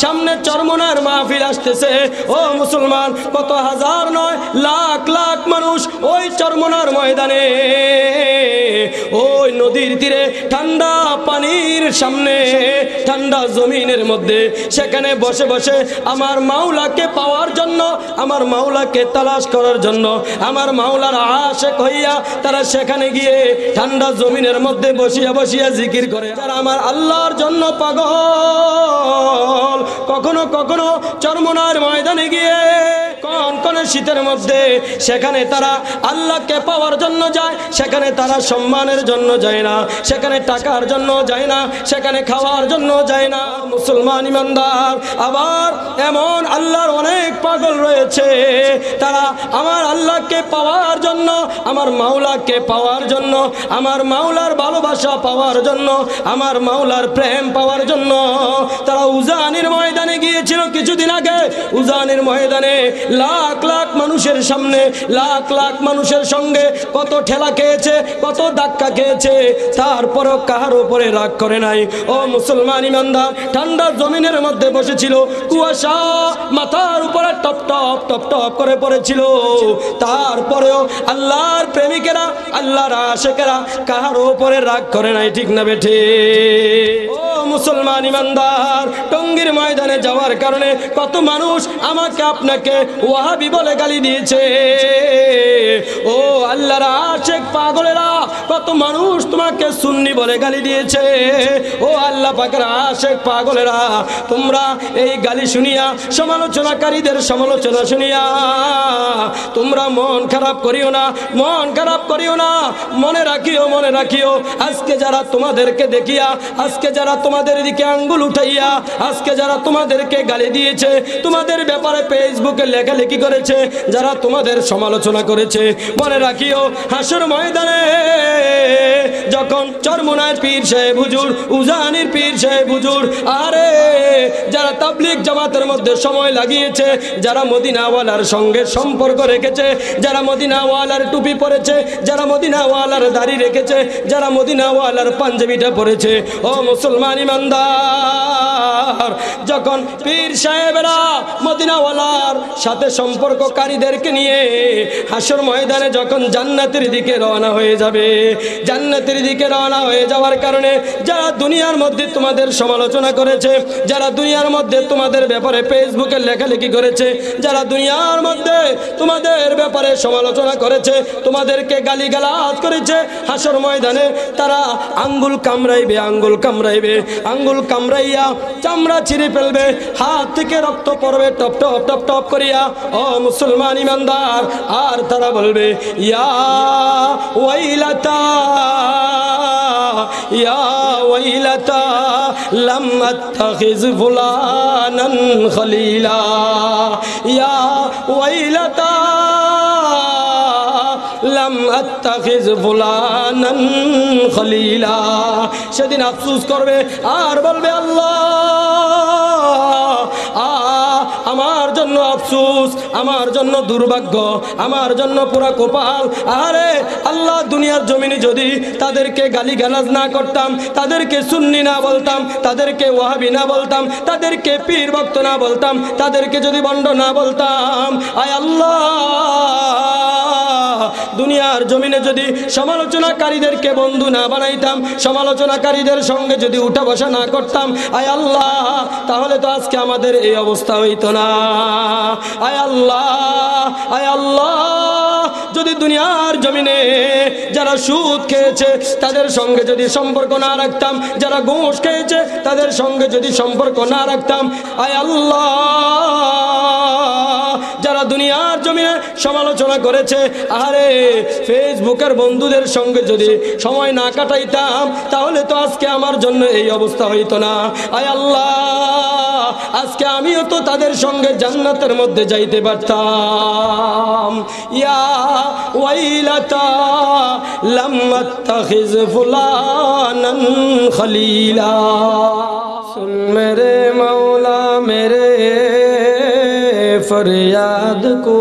সামনে চরমনার মাহফিল আসতেছে। ও মুসলমান, কত হাজার নয় লাখ লাখ মানুষ ওই চরমনার ময়দানে, ওই নদীর তীরে ঠান্ডা পানির সামনে, ঠান্ডা জমিনের মধ্যে, সেখানে বসে বসে আমার মাওলাকে পাওয়ার জন্য, আমার মাওলাকে তালাশ করার জন্য, আমার মাওলার আশিক হইয়া তারা সেখানে গিয়ে ঠান্ডা জমিনের মধ্যে বসিয়া বসিয়া জিকির করে। যারা আমার আল্লাহর জন্য পাগল, কখনো কখনো চরমনার ময়দানে গিয়ে কনকনে শীতের মধ্যে সেখানে তারা আল্লাহকে পাওয়ার জন্য যায়, সেখানে তারা সম্মানের জন্য যায় না, সেখানে টাকার জন্য যায় না, সেখানে খাওয়ার জন্য যায় না। মুসলমান ইমানদার, আবার এমন আল্লাহর অনেক পাগল রয়েছে, তারা আমার আল্লাহকে পাওয়ার জন্য, আমার মাওলাকে পাওয়ার জন্য, আমার মাওলার ভালোবাসা পাওয়ার জন্য, আমার মাওলার প্রেম পাওয়ার জন্য তারা উজানির ময়দানে গিয়েছিল কিছুদিন আগে। উজানির ময়দানে লাখ লাখ মানুষের সামনে, লাখ লাখ মানুষের সঙ্গে কত ঠেলা খেয়েছে, কত ধাক্কা খেয়েছে, তারপরও কাহার উপরে রাগ করে নাই। ও মুসলমান ইমানদার, ঠান্ডা জমিনের মধ্যে বসেছিল, কুয়াশা মাথার উপরে টপ টপ টপ টপ করে পড়েছিল, তারপরেও আল্লাহর প্রেমিকেরা, আল্লাহর আশিকেরা কাহার উপরে রাগ করে নাই। ঠিক না বেঠে? ও মুসলমান ইমানদার, টঙ্গীর ময়দানে যাওয়ার কারণে কত মানুষ আমাকে আপনাকে ওয়াহাবি বলে গালি দিয়েছে। ও আল্লাহর আশিক পাগলেরা, কত মানুষ তোমাকে সুন্নি বলে গালি দিয়েছে। ও আল্লাহ পাকের আশিক পাগলেরা, তোমরা এই গালি শুনিয়া, সমালোচনাকারীদের সমালোচনা শুনিয়া তোমরা মন খারাপ করিও না, মন খারাপ করিও না। মনে রাখিও, মনে রাখিও, আজকে যারা তোমাদেরকে দেখিয়া, আজকে যারা তোমাদের দিকে আঙ্গুল উঠাইয়া, আজকে যারা তোমাদেরকে গালি দিয়েছে, তোমাদের ব্যাপারে ফেসবুকে লেখালেখি করেছে, যারা তোমাদের সমালোচনা করেছে, মনে রাখিও হাসর ময়দানে যখন চরমনার পীর সাহেব হুজুর, উজানির পীর সাহেব হুজুর, আরে যারা তাবলীগ জামাতের মধ্যে সময় লাগিয়েছে, যারা মদিনাওয়ালার সঙ্গে সম্পর্ক রেখেছে, যারা মদিনাওয়ালার টুপি পরেছে, যারা মদিনাওয়ালার দাড়ি রেখেছে, যারা মদিনাওয়ালার পাঞ্জাবিটা পরেছে, ও মুসলমান ইমানদার, যখন পীর সাহেবেরা মদিনাওয়ালার সাথে সম্পর্ককারীদেরকে নিয়ে হাসর ময়দানে যখন জান্নাতের দিকে রওনা হয়ে যাবে, জান্নাতের দিকে রওনা হয়ে যাওয়ার কারণে যারা দুনিয়ার মধ্যে তোমাদের সমালোচনা করেছে, যারা দুনিয়ার মধ্যে তোমাদের ব্যাপারে ফেসবুকে লেখালেখি করেছে, যারা দুনিয়ার মধ্যে তোমাদের ব্যাপারে সমালোচনা করেছে, তোমাদেরকে গালিগালাজ করেছে, হাসর ময়দানে তারা আঙ্গুল কামড়াইবে, আঙ্গুল কামড়াইবে, আঙ্গুল কামড়াইয়া চামড়া ছিঁড়ে ফেলবে, হাত থেকে রক্ত পড়বে টপ টপ টপ টপ করিয়া। ও মুসলমান ইমানদার, আর তারা বলবে ইয়া ওয়াইলাতা, ইয়া ওয়াইলাতা লাম আত্তাখিজ ফুলানান খলিলা, ইয়া ওয়াইলাতা লাম আত্তাখিজ ফুলানান খলিলা। সেদিন আফসোস করবে আর বলবে আল্লাহ, আমার জন্য আফসোস, আমার জন্য দুর্ভাগ্য, আমার জন্য পুরা কপাল। আরে আল্লাহ, দুনিয়ার জমিনে যদি তাদেরকে গালিগালাজ না করতাম, তাদেরকে সুন্নি না বলতাম, তাদেরকে ওয়াহাবি না বলতাম, তাদেরকে পীর ভক্ত না বলতাম, তাদেরকে যদি বন্ড না বলতাম, আয় আল্লাহ, দুনিয়ার জমিনে যদি সমালোচনাকারীদেরকে বন্ধু না বানাইতাম, সমালোচনাকারীদের সঙ্গে যদি উঠা বসা না করতাম, আয় আল্লাহ, তাহলে তো আজকে আমাদের এই অবস্থা হইতো না। আয় আল্লাহ, আয় আল্লাহ, যদি দুনিয়ার জমিনে যারা সুদ খেয়েছে তাদের সঙ্গে যদি সম্পর্ক না রাখতাম, যারা ঘুষ খেয়েছে তাদের সঙ্গে যদি সম্পর্ক না রাখতাম, আয় আল্লাহ, যারা দুনিয়ার জমিনে সমালোচনা করেছে, আরে ফেসবুকের বন্ধুদের সঙ্গে যদি সময় না কাটাইতাম, তাহলে তো আজকে আমার জন্য এই অবস্থা হইতো না। আয় আল্লাহ, আজকে আমিও তো তাদের সঙ্গে জান্নাতের মধ্যে যাইতে পারতাম। ইয়া ওয়াইলাতা লাম আত্তাখিজ ফুলানান খলিলা। सुन मेरे मौला मेरे फरियाद को,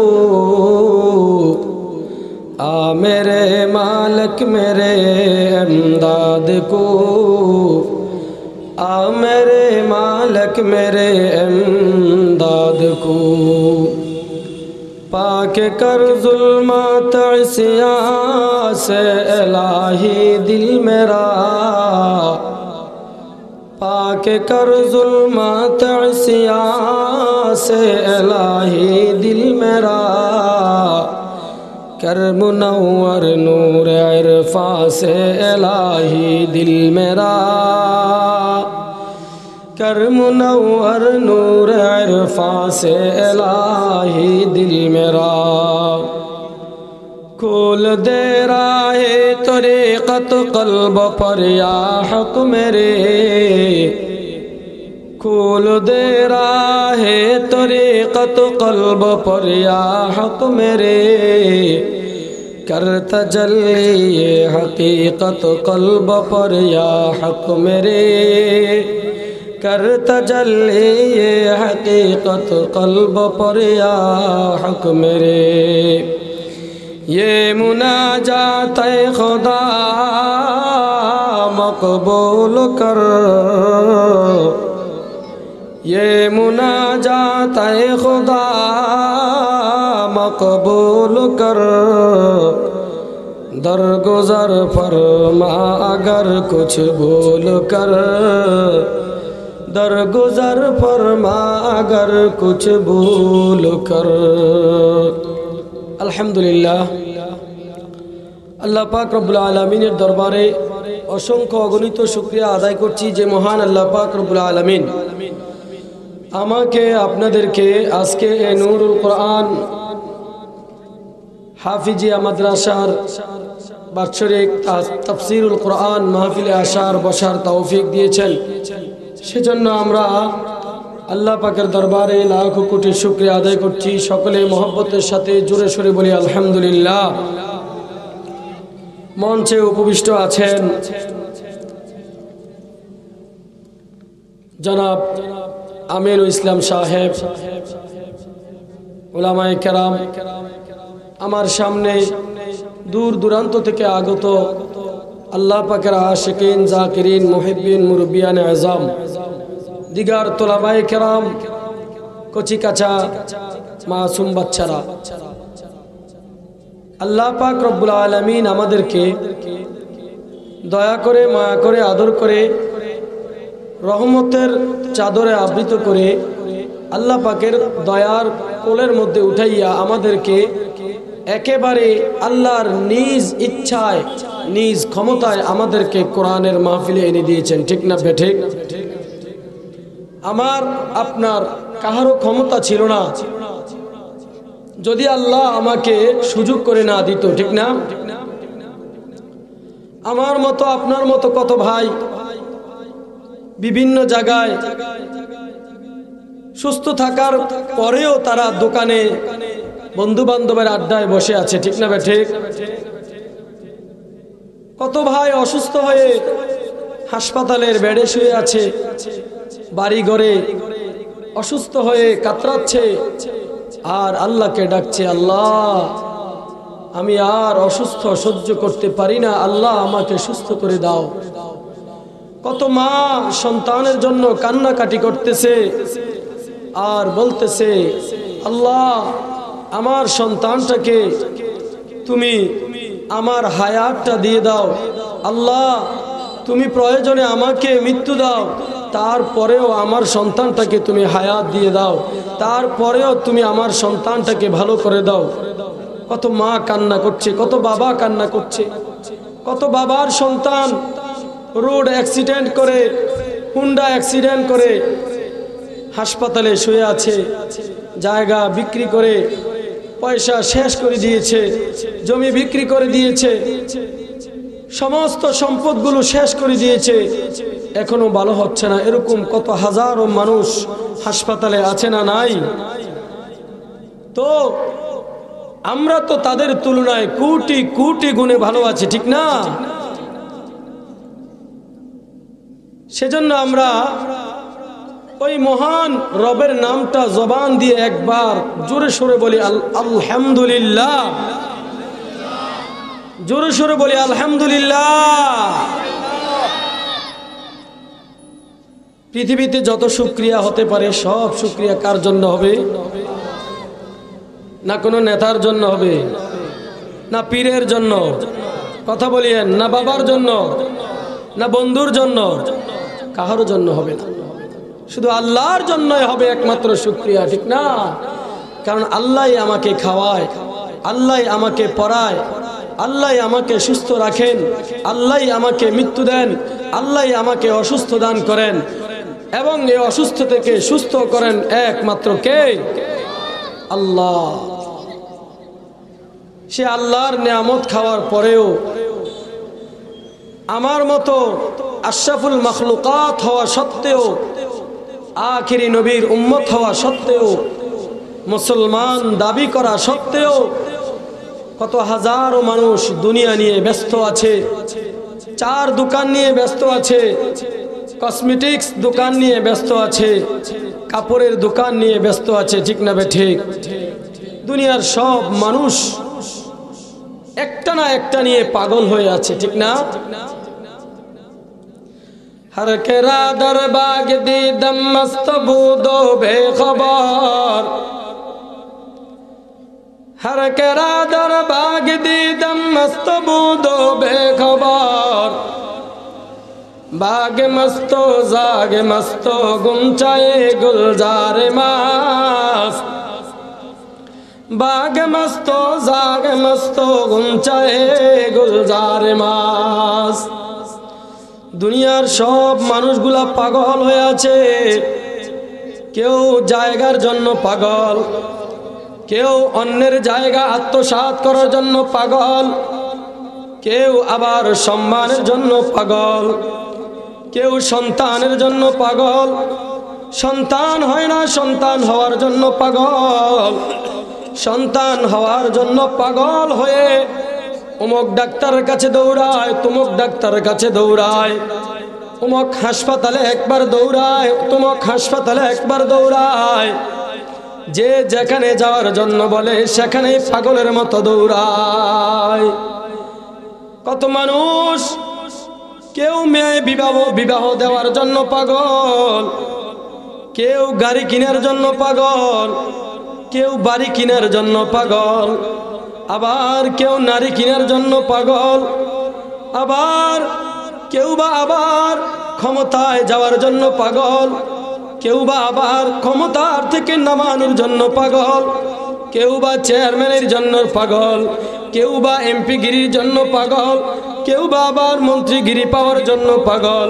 आ मेरे मालिक मेरे इमदाद को, आ मेरे मालिक मेरे इमदाद को पाक कर जुल्मत इस्यां से इलाही दिल मेरा पाक कर जुल्मत इस्यां से इलाही दिल मेरा कर मुनव्वर नूर इरफा से इलाही दिल मेरा कर मुनव्वर नूर इरफा से इलाही दिल मेरा खोल दे राहे तरीक़त क़ल्ब पर या हक़ मेरे खोल दे राहे तरीक़त क़ल्ब पर या हक़ मेरे कर तजल्ली ये हक़ीक़त क़ल्ब पर या हक़ मेरे कर तजल्ली ये हक़ीक़त क़ल्ब पर या हक़ मेरे ये मुनाजात खुदा मक़बूल कर ये मुनाजात खुदा मक़बूल कर दरगुज़र फरमा अगर कुछ भूल कर दरगुज़र फरमा अगर कुछ भूल कर। अल्हम्दुलिल्लाह अल्लाह पाक रब्बुल आलमीनेर दरबारे असंख्य अगणित शुक्रिया आदाय करছি যে মহান আল্লাহ পাক রব্বুল আলামিন আমাকে আপনাদেরকে আজকে এই নূরুল কোরআন হাফিজিয়া মাদ্রাসার বাৎসরিক তাফসীরুল কোরআন মাহফিলে আসার বসার তৌফিক দিয়েছেন সেজন্য আমরা আল্লাহ পাকের দরবারে লাখো কোটি শুকরিয়া আদায় করছি। সকলে মহব্বতের সাথে জোরে সোরে বলি আলহামদুলিল্লাহ। মঞ্চে উপবিষ্ট আছেন জনাব আমিনুল ইসলাম সাহেব, উলামায়ে কেরাম, আমার সামনে দূর দূরান্ত থেকে আগত আল্লাহ পাকের আশিকিন জাকিরিন মুহিব্বিন মুরব্বিয়ান আযম, দিগার তোলাবায়ে কেরাম, কচি কাঁচা মাসুম বাচ্চারা, আল্লাহ পাক রব্বুল আলামিন আমাদেরকে দয়া করে মায়া করে আদর করে রহমতের চাদরে আবৃত করে আল্লাহ পাকের দয়ার কোলের মধ্যে উঠাইয়া আমাদেরকে একেবারে আল্লাহর নিজ ইচ্ছায় নিজ ক্ষমতায় আমাদেরকে কোরআনের মাহফিলে এনে দিয়েছেন। ঠিক না বেঠিক? আমার আপনার কাহারও ক্ষমতা ছিল না যদি আল্লাহ আমাকে সুযোগ করে না দিত। ঠিক না? আমার মতো আপনার মতো কত ভাই বিভিন্ন জায়গায় সুস্থ থাকার পরেও তারা দোকানে বন্ধু বান্ধবের আড্ডায় বসে আছে। ঠিক না বেঠিক? কত ভাই অসুস্থ হয়ে হাসপাতালের বেডে শুয়ে আছে, বাড়ি ঘরে অসুস্থ হয়ে কাতরাচ্ছে আর আল্লাহকে ডাকছে, আল্লাহ আমি আর অসুস্থ সহ্য করতে পারি না, আল্লাহ আমাকে সুস্থ করে দাও। কত মা সন্তানের জন্য কান্নাকাটি করতেছে আর বলতেছে, আল্লাহ আমার সন্তানটাকে তুমি আমার হায়াতটা দিয়ে দাও, আল্লাহ তুমি প্রয়োজনে আমাকে মৃত্যু দাও, তারপরেও আমার সন্তানটাকে তুমি হায়াত দিয়ে দাও, তারপরেও তুমি আমার সন্তানটাকে ভালো করে দাও। কত মা কান্না করছে, কত বাবা কান্না করছে, কত বাবার সন্তান রোড অ্যাক্সিডেন্ট করে, হুন্ডা অ্যাক্সিডেন্ট করে হাসপাতালে শুয়ে আছে, জায়গা বিক্রি করে পয়সা শেষ করে দিয়েছে, জমি বিক্রি করে দিয়েছে, সমস্ত সম্পদগুলো শেষ করে দিয়েছে, এখনো ভালো হচ্ছে না। এরকম কত হাজারো মানুষ হাসপাতালে আছে না নাই? তো আমরা তো তাদের তুলনায় কোটি কোটি গুণে ভালো আছি। ঠিক না? সেজন্য আমরা ওই মহান রবের নামটা জবান দিয়ে একবার জোরে সোরে বলি আলহামদুলিল্লাহ, জোরে সোরে বলি আলহামদুলিল্লাহ। পৃথিবীতে যত শুকরিয়া হতে পারে সব শুকরিয়া কার জন্য হবে? না কোনো নেতার জন্য হবে, না পীরের জন্য, কথা বলিয়েন, না বাবার জন্য, না বন্ধুর জন্য, কাহার জন্য হবে না, শুধু আল্লাহর জন্যই হবে একমাত্র শুকরিয়া, ঠিক না? কারণ আল্লাহই আমাকে খাওয়ায়, আল্লাহই আমাকে পড়ায়, আল্লাহই আমাকে সুস্থ রাখেন, আল্লাহই আমাকে মৃত্যু দেন, আল্লাহই আমাকে অসুস্থ দান করেন এবং এই অসুস্থ থেকে সুস্থ করেন একমাত্র কে? আল্লাহ। সে আল্লাহর নিয়ামত খাওয়ার পরেও আমার মতো আশরাফুল মাখলুকাত হওয়া সত্ত্বেও, আখিরি নবীর উম্মত হওয়া সত্ত্বেও, মুসলমান দাবি করা সত্ত্বেও কত হাজারো মানুষ দুনিয়া নিয়ে ব্যস্ত আছে, চার দোকান নিয়ে ব্যস্ত আছে, কসমেটিক্স দোকান নিয়ে ব্যস্ত আছে, কাপড়ের দোকান নিয়ে ব্যস্ত আছে, ঠিক না ঠিক? দুনিয়ার সব মানুষ একটা না একটা নিয়ে পাগল হয়ে আছে, ঠিক না? हर केरा दरबाग दी दम मस्त बूदो बेखबर, हर केरा दरबाग दी दम मस्त बूदो बेखबर, बाग मस्तो जाग मस्तो गुमचाए गुलजार मास, बाग मस्तो जाग मस्तो गुमचाए गुलजार मास। দুনিয়ার সব মানুষগুলা পাগল হয়ে আছে, কেউ জায়গার জন্য পাগল, কেউ অন্যের জায়গা আত্মসাৎ করার জন্য পাগল, কেউ আবার সম্মানের জন্য পাগল, কেউ সন্তানের জন্য পাগল, সন্তান হয় না সন্তান হওয়ার জন্য পাগল, সন্তান হওয়ার জন্য পাগল হয়ে অমুক ডাক্তারের কাছে দৌড়ায়, তুমুক ডাক্তারের কাছে দৌড়ায়, অমুক হাসপাতালে একবার দৌড়ায়, তুমুক হাসপাতালে একবার দৌড়ায়, যে যেখানে যাওয়ার জন্য বলে সেখানেই পাগলের মতো দৌড়ায়। কত মানুষ, কেউ মেয়ে বিবাহ দেওয়ার জন্য পাগল, কেউ গাড়ি কেনার জন্য পাগল, কেউ বাড়ি কেনার জন্য পাগল, আবার কেউ নারী কেনার জন্য পাগল, আবার কেউ বা আবার ক্ষমতায় যাওয়ার জন্য পাগল, কেউ বা আবার ক্ষমতার থেকে নামানোর জন্য পাগল, কেউ বা চেয়ারম্যানের জন্য পাগল, কেউ বা এমপিগিরির জন্য পাগল, কেউ বা আবার মন্ত্রীগিরি পাওয়ার জন্য পাগল,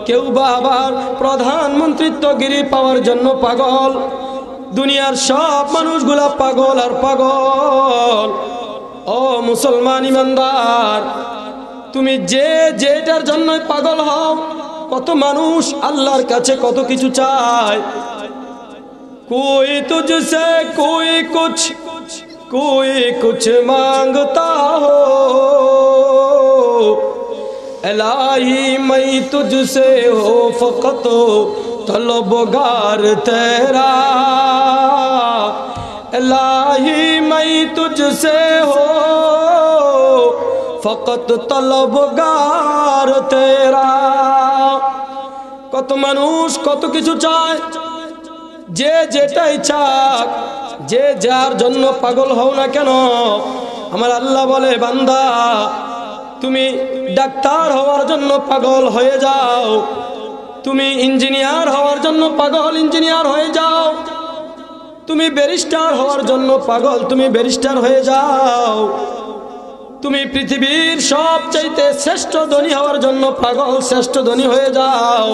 কেউ বা আবার প্রধানমন্ত্রিত্বগিরি পাওয়ার জন্য পাগল। দুনিয়ার সব মানুষগুলা পাগল আর পাগল। ও মুসলমান ইমানদার, তুমি যে যেটার জন্য পাগল হও, কত মানুষ আল্লাহর কাছে কত কিছু চায়। कोई तुझसे कोई कुछ मांगता हो, इलाही मैं तुझसे हो फकत तलबगार तेरा, इलाही मैं तुझसे हो फकत तलबगार तेरा। কত মানুষ কত কিছু চায়, যে যেটাই চাক, যে যার জন্য পাগল হও না কেন, আমার আল্লাহ বলে বান্দা তুমি ডাক্তার হওয়ার জন্য পাগল হয়ে যাও, তুমি ইঞ্জিনিয়ার হওয়ার জন্য পাগল ইঞ্জিনিয়ার হয়ে যাও, তুমি ব্যারিস্টার হওয়ার জন্য পাগল তুমি ব্যারিস্টার হয়ে যাও, তুমি পৃথিবীর সবচাইতে শ্রেষ্ঠ ধনী হওয়ার জন্য পাগল শ্রেষ্ঠ ধনী হয়ে যাও,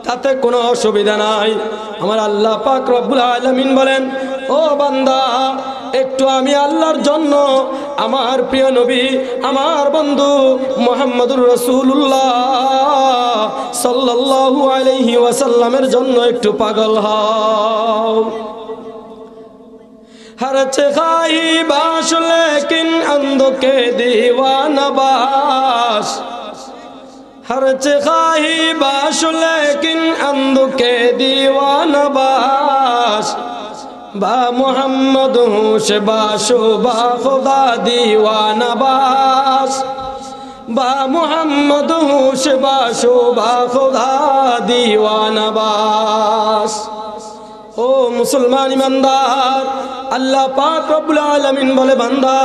তাতে কোনো অসুবিধা নাই। আমার আল্লাহ পাক রব্বুল আলামিন বলেন, ও বান্দা একটু আমি আল্লাহর জন্য, আমার প্রিয় নবী আমার বন্ধু মুহাম্মদুর রাসূলুল্লাহ সাল্লাল্লাহু আলাইহি ওয়াসাল্লামের জন্য একটু পাগল হও। हर खाही बाश लेकिन अंधों के दीवाना बाश, हर खाही बाश लेकिन अंधों के दीवाना बाश, बा मोहम्मद होश बाशो बा खुदा दीवाना बाश, বা মুহাম্মদ হুসবা শোভা খোদা দিওয়ানা বাস। ও মুসলমান ইমানদার, আল্লাহ পাক রব্বুল আলামিন বলে, বান্দা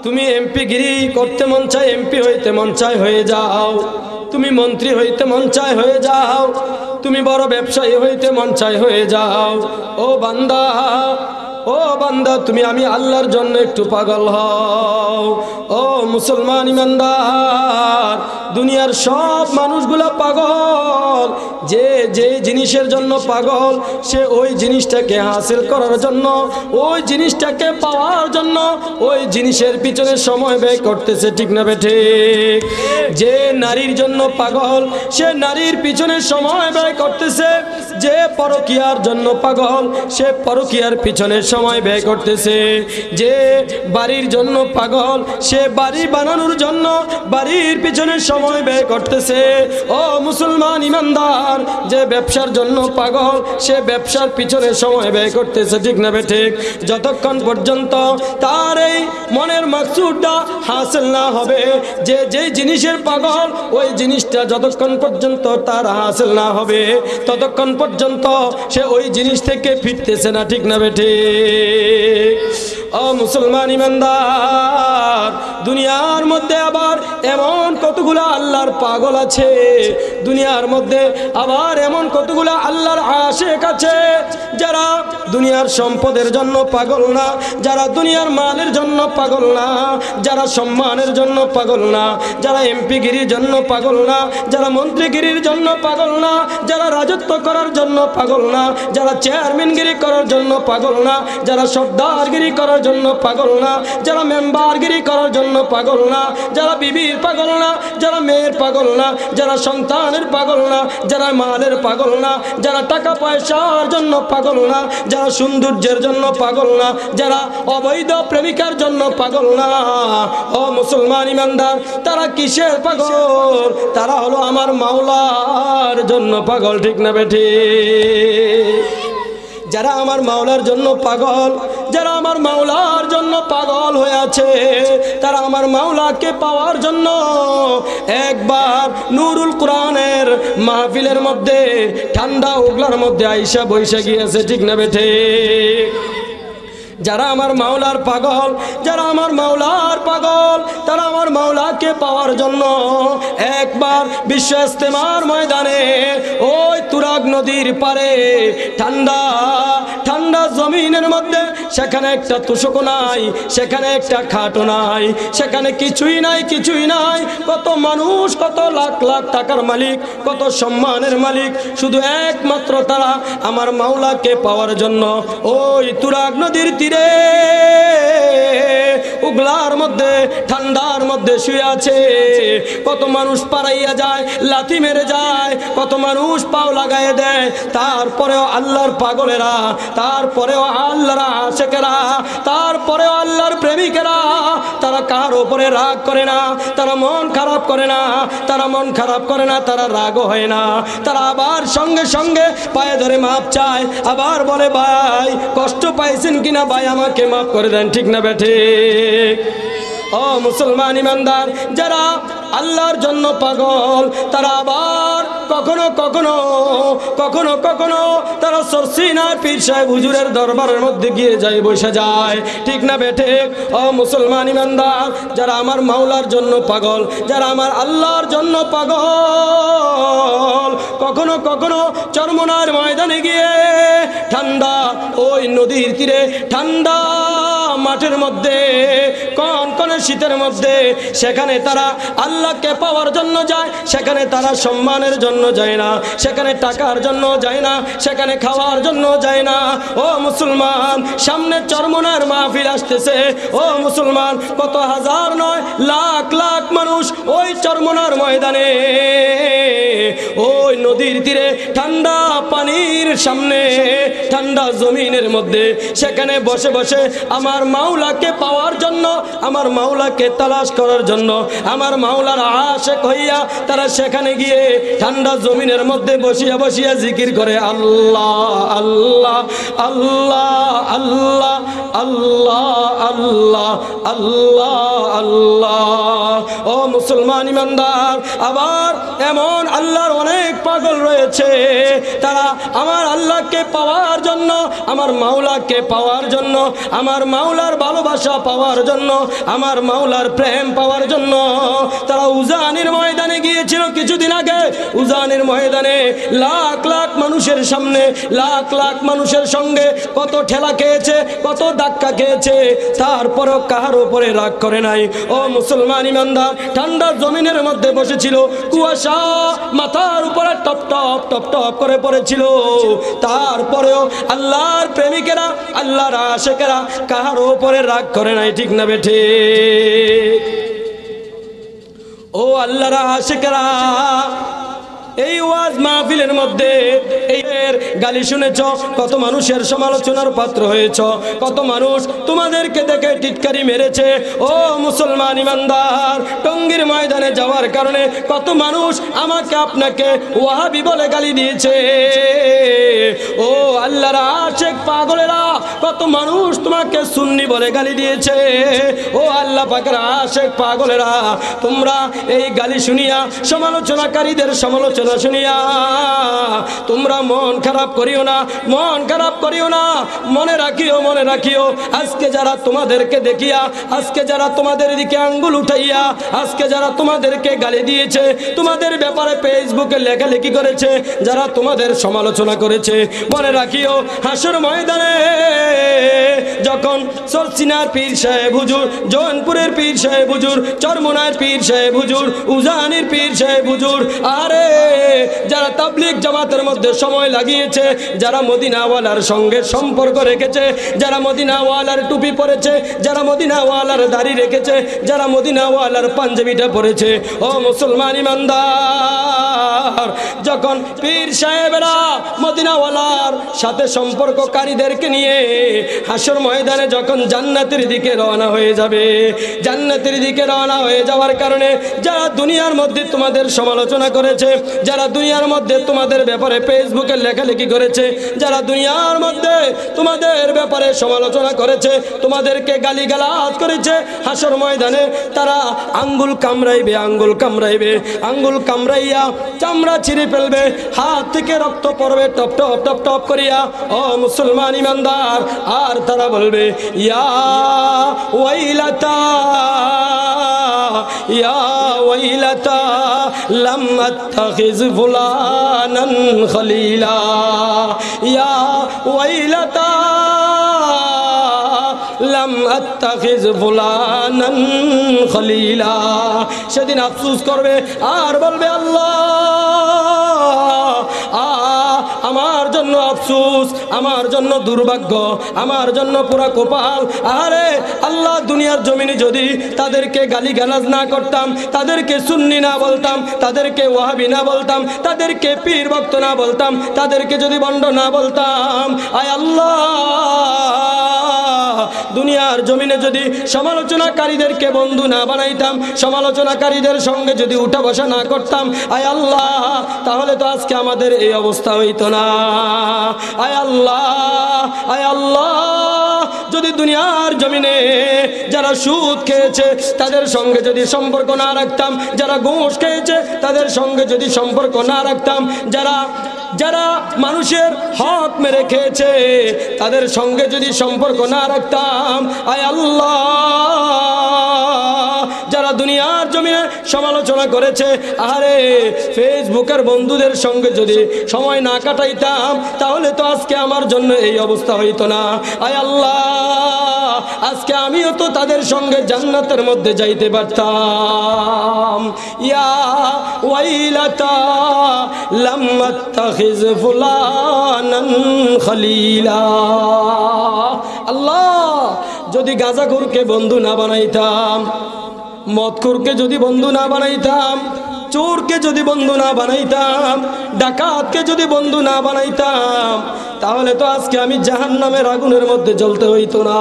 তুমি এমপিগিরি করতে মন চায়, এমপি হইতে মন চায় হয়ে যাও, তুমি মন্ত্রী হইতে মন চায় হয়ে যাও, তুমি বড় ব্যবসায়ী হইতে মন চায় হয়ে যাও। ও বান্দা, ও বান্দা, তুমি আমি আল্লাহর জন্য একটু পাগল হও। ও মুসলমান ইমানদার, দুনিয়ার সব মানুষগুলো পাগল। যে যে জিনিসের জন্য পাগল, সে ওই জিনিসটাকে হাসিল করার জন্য, ওই জিনিসটাকে পাওয়ার জন্য ওই জিনিসের পিছনে সময় ব্যয় করতেছে, ঠিক না বেঠিক? যে নারীর জন্য পাগল, সে নারীর পিছনে সময় ব্যয় করতেছে। যে পরকীয়ার জন্য পাগল, সে পরকীয়ার পিছনে সময় ব্যয় করতেছে। যে বাড়ির জন্য পাগল, সে বাড়ি বানানোর জন্য বাড়ির পিছনে সময় ব্যয় করতেছে। ও মুসলমান ইমানদার, যে ব্যবসার জন্য পাগল, সে ব্যবসার পিছনে সময় ব্যয় করতেছে, ঠিক না বেঠিক? যতক্ষণ পর্যন্ত তার এই মনের মাকসুদটা হাসিল না হবে, যে যে জিনিসের পাগল, ওই জিনিসটা যতক্ষণ পর্যন্ত তার হাসিল না হবে, ততক্ষণ পর্যন্ত সে ওই জিনিস থেকে ফিরতেছে না, ঠিক না বেঠিক? ও মুসলমান ইমানদার, দুনিয়ার মধ্যে আবার এমন কতগুলা আল্লাহর পাগল আছে, দুনিয়ার মধ্যে আবার এমন কতগুলা আল্লাহর আশিক আছে, যারা দুনিয়ার সম্পদের জন্য পাগল না, যারা দুনিয়ার মালের জন্য পাগল না, যারা সম্মানের জন্য পাগল না, যারা এমপিগিরির জন্য পাগল না, যারা মন্ত্রীগিরির জন্য পাগল না, যারা রাজত্ব করার জন্য পাগল না, যারা চেয়ারম্যানগিরি করার জন্য পাগল না, যারা সর্দারগিরি করার জন্য পাগল না, যারা মেম্বারগিরি করার জন্য পাগল না, যারা বিবির পাগল না, যারা মেয়ের পাগল না, যারা সন্তানের পাগল না, যারা মালের পাগল না, যারা টাকা পয়সার জন্য পাগল না, যারা সৌন্দর্যের জন্য পাগল না, যারা অবৈধ প্রেমিকার জন্য পাগল না। ও মুসলমান ইমানদার, তারা কিসের পাগল? তারা হলো আমার মাওলার জন্য পাগল, ঠিক না বেঠিক? যারা আমার মাওলার জন্য পাগল, যারা আমার মাওলার জন্য পাগল হয়ে আছে, তারা আমার মাওলাকে পাওয়ার জন্য একবার নুরুল কোরআনের মাহফিলের মধ্যে ঠান্ডা উগলার মধ্যে আইসা বৈশা গিয়েছে, ঠিক না বেঠিক? যারা আমার মাওলার পাগল, যারা আমার মাওলার পাগল, তারা আমার মাওলাকে পাওয়ার জন্য একবার বিশ্ব ইস্তেমার ময়দানে ওই তুরাগ নদীর পারে ঠান্ডা ঠান্ডা জমিনের মধ্যে, সেখানে একটা তুষকও নাই, সেখানে একটা খাটও নাই, সেখানে কিছুই নাই, কিছুই নাই। কত মানুষ, কত লাখ লাখ টাকার মালিক, কত সম্মানের মালিক, শুধু একমাত্র তারা আমার মাওলাকে পাওয়ার জন্য ওই তুরাগ নদীর তীরে উগলার মধ্যে ঠান্ডার মধ্যে শুয়ে আছে। কত মানুষ পারাইয়া যায়, লাথি মেরে যায়, কত মানুষ পাও লাগাইয়া দেয়, তারপরেও আল্লাহর পাগলেরা, তারপরেও আল্লাহর আশেকেরা, তারপরেও আল্লাহর প্রেমিকেরা, তারা কার উপরে রাগ করে না, তারা মন খারাপ করে না, তারা মন খারাপ করে না, তারা রাগও হয় না। তারা আবার সঙ্গে সঙ্গে পায়ে ধরে মাপ চায়, আবার বলে ভাই কষ্ট পাইছেন কিনা ভাই আমাকে মাফ করে দেন, ঠিক না বেঠিক? ও মুসলমান ইমানদার, যারা আল্লাহর জন্য পাগল, তারা আবার কখনো কখনো কখনো কখনো তারা সরসিনার পীর সাহেব হুজুরের দরবারের মধ্যে গিয়ে যায়, বসে যায়, ঠিক না বেঠিক? ও মুসলমান ইমানদার, যারা আমার মাওলার জন্য পাগল, যারা আমার আল্লাহর জন্য পাগল, কখনো কখনো চরমনার ময়দানে গিয়ে ঠান্ডা ওই নদীর তীরে, ঠান্ডা মাঠের মধ্যে, কনকনে শীতের মধ্যে, সেখানে তারা আল্লাহকে পাওয়ার জন্য যায়, সেখানে তারা সম্মানের জন্য যায় না, সেখানে টাকার জন্য যায় না, সেখানে খাওয়ার জন্য যায় না। ও মুসলমান, সামনে চরমনার মাহফিল আসতেছে। ও মুসলমান, কত হাজার নয় লাখ লাখ মানুষ ওই চরমনার ময়দানে ওই নদীর তীরে ঠান্ডা পানির সামনে ঠান্ডা জমিনের মধ্যে সেখানে বসে বসে আমার মাওলাকে পাওয়ার জন্য, আমার মাওলাকে তালাশ করার জন্য, আমার মাওলার আশিক হইয়া তারা সেখানে গিয়ে ঠান্ডা জমিনের মধ্যে বসিয়া বসিয়া জিকির করে আল্লাহ আল্লাহ আল্লাহ আল্লাহ আল্লাহ আল্লাহ আল্লাহ আল্লাহ। ও মুসলমান ইমানদার, আবার এমন আল্লাহর অনেক পাগল রয়েছে, তারা আমার আল্লাহকে পাওয়ার জন্য, আমার মাওলাকে পাওয়ার জন্য, আমার মাওলার ভালোবাসা পাওয়ার জন্য, আমার মাওলার প্রেম পাওয়ার জন্য তারা উজানির ময়দানে গিয়েছিল কিছুদিন আগে। উজানির ময়দানে লাখ লাখ মানুষের সামনে, লাখ লাখ মানুষের সঙ্গে কত ঠেলা খেয়েছে, কত ধাক্কা খেয়েছে, তারপরও কাহার উপরে রাগ করে নাই। ও মুসলমান ইমানদার, ঠান্ডা জমিনের মধ্যে বসেছিল, কুয়াশা মাথার উপরে টপ টপ টপ টপ করে পড়েছিল, তারপরেও আল্লাহর প্রেমিকেরা, আল্লাহর আশিকেরা কাহার উপরে রাগ করে নাই। ঠিক না বেঠে? ও আল্লাহর আশিকেরা, এই ওয়াজ মাহফিলের মধ্যে এই গালি শুনেছ, কত মানুষের সমালোচনার পাত্র হয়েছ, কত মানুষ তোমাদেরকে দেখে টিটকারি মেরেছে। ও মুসলমান ইমানদার, টঙ্গীর ময়দানে যাওয়ার কারণে কত মানুষ আমাকে আপনাকে ওয়াহাবি বলে গালি দিয়েছে। ও আল্লাহর আশিক পাগলেরা, কত মানুষ তোমাকে সুন্নি বলে গালি দিয়েছে। ও আল্লাহ পাকের আশিক পাগলেরা, তোমরা এই গালি শুনিয়া, সমালোচনাকারীদের সমালোচনা শুনিয়া তোমরা মন খারাপ করিও না, মন খারাপ করিও না। মনে রাখিও, মনে রাখিও, আজকে যারা তোমাদেরকে দেখিয়া, আজকে যারা তোমাদের দিকে আঙ্গুল উঠাইয়া, আজকে যারা তোমাদেরকে গালি দিয়েছে, তোমাদের ব্যাপারে ফেসবুকে লেখালেখি করেছে, যারা তোমাদের সমালোচনা করেছে, মনে রাখিও হাসর ময়দানে যখন সরসিনার পীর সাহেব হুজুর, জৌনপুরের পীর সাহেব হুজুর, চরমোনার পীর সাহেব হুজুর, উজানির পীর সাহেব হুজুর, আরে যারা তাবলীগ জামাতের মধ্যে সময় লাগিয়েছে, যারা মদিনাওয়ালার সঙ্গে সম্পর্ক রেখেছে, যারা মদিনাওয়ালার টুপি পরেছে, যারা মদিনাওয়ালার দাড়ি রেখেছে, যারা মদিনাওয়ালার পাঞ্জাবিটা পরেছে, ও মুসলমান ইমানদার, যখন পীর সাহেবেরা মদিনাওয়ালার সাথে সম্পর্ককারীদেরকে নিয়ে হাসর ময়দানে যখন জান্নাতের দিকে রওনা হয়ে যাবে, জান্নাতের দিকে রওনা হয়ে যাওয়ার কারণে যারা দুনিয়ার মধ্যে তোমাদের সমালোচনা করেছে, যারা দুনিয়ার মধ্যে তোমাদের ব্যাপারে ফেসবুকে লেখালেখি করেছে, যারা দুনিয়ার মধ্যে তোমাদের ব্যাপারে সমালোচনা করেছে, তোমাদেরকে গালিগালাজ করেছে, হাসর ময়দানে তারা আঙ্গুল কামড়াইবে, আঙ্গুল কামড়াইবে, আঙ্গুল কামড়াইয়া চামড়া ছিঁড়ে ফেলবে, হাত থেকে রক্ত পড়বে টপ টপ টপ টপ করিয়া। ও মুসলমান ইমানদার, আর তারা বলবে ইয়া ওয়াইলাতা ইয়া ওয়াইলাতা লাম আত্তাখিজ ফুলানান খলিলা, ইয়া ওয়াইলাতা লাম আত্তাখিজ ফুলানান খলিলা। সেদিন আফসোস করবে আর বলবে আল্লাহ আমার জন্য আফসোস, আমার জন্য দুর্ভাগ্য, আমার জন্য পুরা কপাল। আরে আল্লাহ, দুনিয়ার জমিনে যদি তাদেরকে গালিগালাজ না করতাম, তাদেরকে সুন্নি না বলতাম, তাদেরকে ওয়াহাবি না বলতাম, তাদেরকে পীর ভক্ত না বলতাম, তাদেরকে যদি বন্ড না বলতাম, আয় আল্লাহ, দুনিয়ার জমিনে যদি সমালোচনাকারীদেরকে বন্ধু না বানাইতাম, সমালোচনাকারীদের সঙ্গে যদি উঠা বসা না করতাম, আয় আল্লাহ, তাহলে তো আজকে আমাদের এই অবস্থা হইতো না। আয় আল্লাহ, আয় আল্লাহ, যদি দুনিয়ার জমিনে যারা সুদ খেয়েছে তাদের সঙ্গে যদি সম্পর্ক না রাখতাম, যারা ঘুষ খেয়েছে তাদের সঙ্গে যদি সম্পর্ক না রাখতাম, যারা যারা মানুষের হক মেরে খেয়েছে তাদের সঙ্গে যদি সম্পর্ক না রাখতাম, আয় আল্লাহ, যারা দুনিয়ার জমিনে সমালোচনা করেছে, আরে ফেসবুকের বন্ধুদের সঙ্গে যদি সময় না কাটাইতাম, তাহলে তো আজকে আমার জন্য এই অবস্থা হইতো না। আয় আল্লাহ, আজকে আমিও তো তাদের সঙ্গে জান্নাতের মধ্যে যাইতে পারতাম। ইয়া ওয়াইলাতা লাম আত্তাখিজ ফুলানান খলিলা। আল্লাহ, যদি গাঁজাখোরকে বন্ধু না বানাইতাম, মদখোরকে যদি বন্ধু না বানাইতাম, চোরকে যদি বন্ধু না বানাইতাম, ডাকাতকে যদি বন্ধু না বানাইতাম, তাহলে তো আজকে আমি জাহান্নামের আগুনের মধ্যে জ্বলতে হইতো না।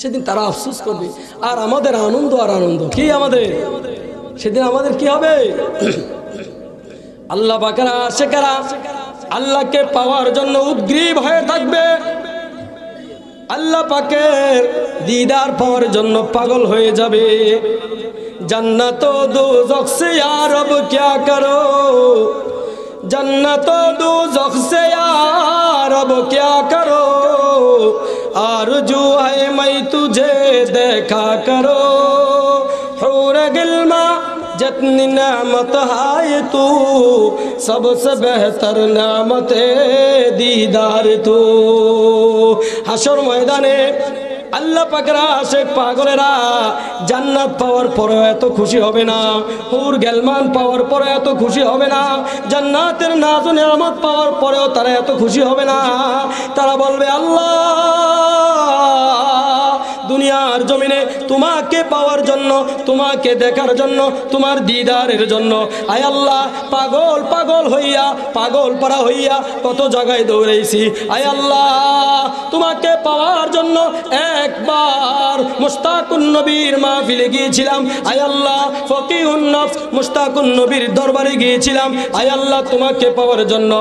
সেদিন তারা আফসোস করবে, আর আমাদের আনন্দ আর আনন্দ। কি আমাদের সেদিন আমাদের কি হবে? আল্লাহ পাকের আশিকেরা আল্লাহকে পাওয়ার জন্য উদ্গ্রীব হয়ে থাকবে, আল্লাহ পাকের দিদার পাওয়ার জন্য পাগল হয়ে যাবে। জান্নাত ও দোজখ সে ইয়া রব क्या करो, जन्नत दोज़ख से या रब क्या करो, आरज़ू है मैं तुझे देखा करो, हूर गिल्मा जितनी नेमत है तू, सबसे बेहतर नेमत दीदार तू। হাশর ময়দানে আল্লাহ পাকের আশিক পাগলেরা জান্নাত পাওয়ার পরে এত খুশি হবে না, হুর গেলমান পাওয়ার পরে এত খুশি হবে না, জান্নাতের নাজ ও নিয়ামত পাওয়ার পরেও তারা এত খুশি হবে না। তারা বলবে, আল্লাহ দুনিয়ার জমিনে তোমাকে পাওয়ার জন্য, তোমাকে দেখার জন্য, তোমার দিদারের জন্য আয় আল্লাহ পাগল পাগল হইয়া, পাগল পারা হইয়া কত জায়গায় দৌড়াইছি। আয় আল্লাহ তোমাকে পাওয়ার জন্য একবার মুশতাকুন নবীর মাহফিলে গিয়েছিলাম। আয় আল্লাহ ফকিহুন নফস মুশতাকুন নবীর দরবারে গিয়েছিলাম। আয় আল্লাহ তোমাকে পাওয়ার জন্য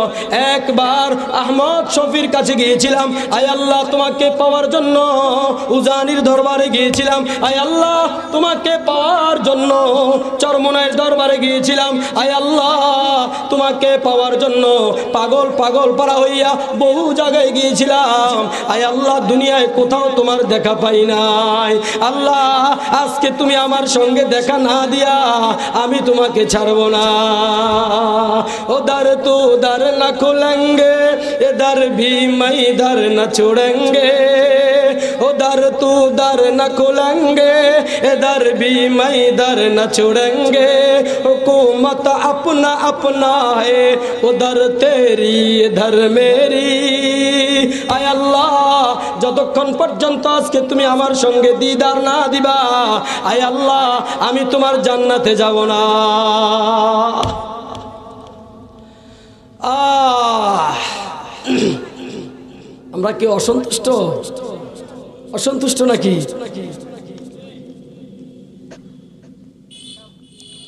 একবার আহমদ শফির কাছে গিয়েছিলাম। আয় আল্লাহ তোমাকে পাওয়ার জন্য উজানির দরবারে গিয়েছিলাম। আয় আল্লাহ তোমাকে পাওয়ার জন্য চরমনাইর দরবারে গিয়েছিলাম। আয় আল্লাহ তোমাকে পাওয়ার জন্য পাগল পাগল পারা হইয়া বহু জায়গায় গিয়েছিলাম। আয় আল্লাহ দুনিয়ায় কোথাও তোমার দেখা পাই নাই। আল্লাহ আজকে তুমি আমার সঙ্গে দেখা না দিয়া আমি তোমাকে ছাড়ব না। ও দর তু দর না খুলেঙ্গে, এদর ভি मैं दर न छोड़ेंगे, ओ दर तू दर न खुलेंगे, इधर भी मैं दर न छोड़ेंगे, हुकूमत अपना अपना है, उधर तेरी इधर मेरी। आय अल्लाह যতক্ষণ পর্যন্ত আজকে তুমি আমার সঙ্গে দিদার না দিবা, আয় আল্লাহ আমি তোমার জান্নাতে যাব না। আমরা কি অসন্তুষ্ট? অসন্তুষ্ট নাকি?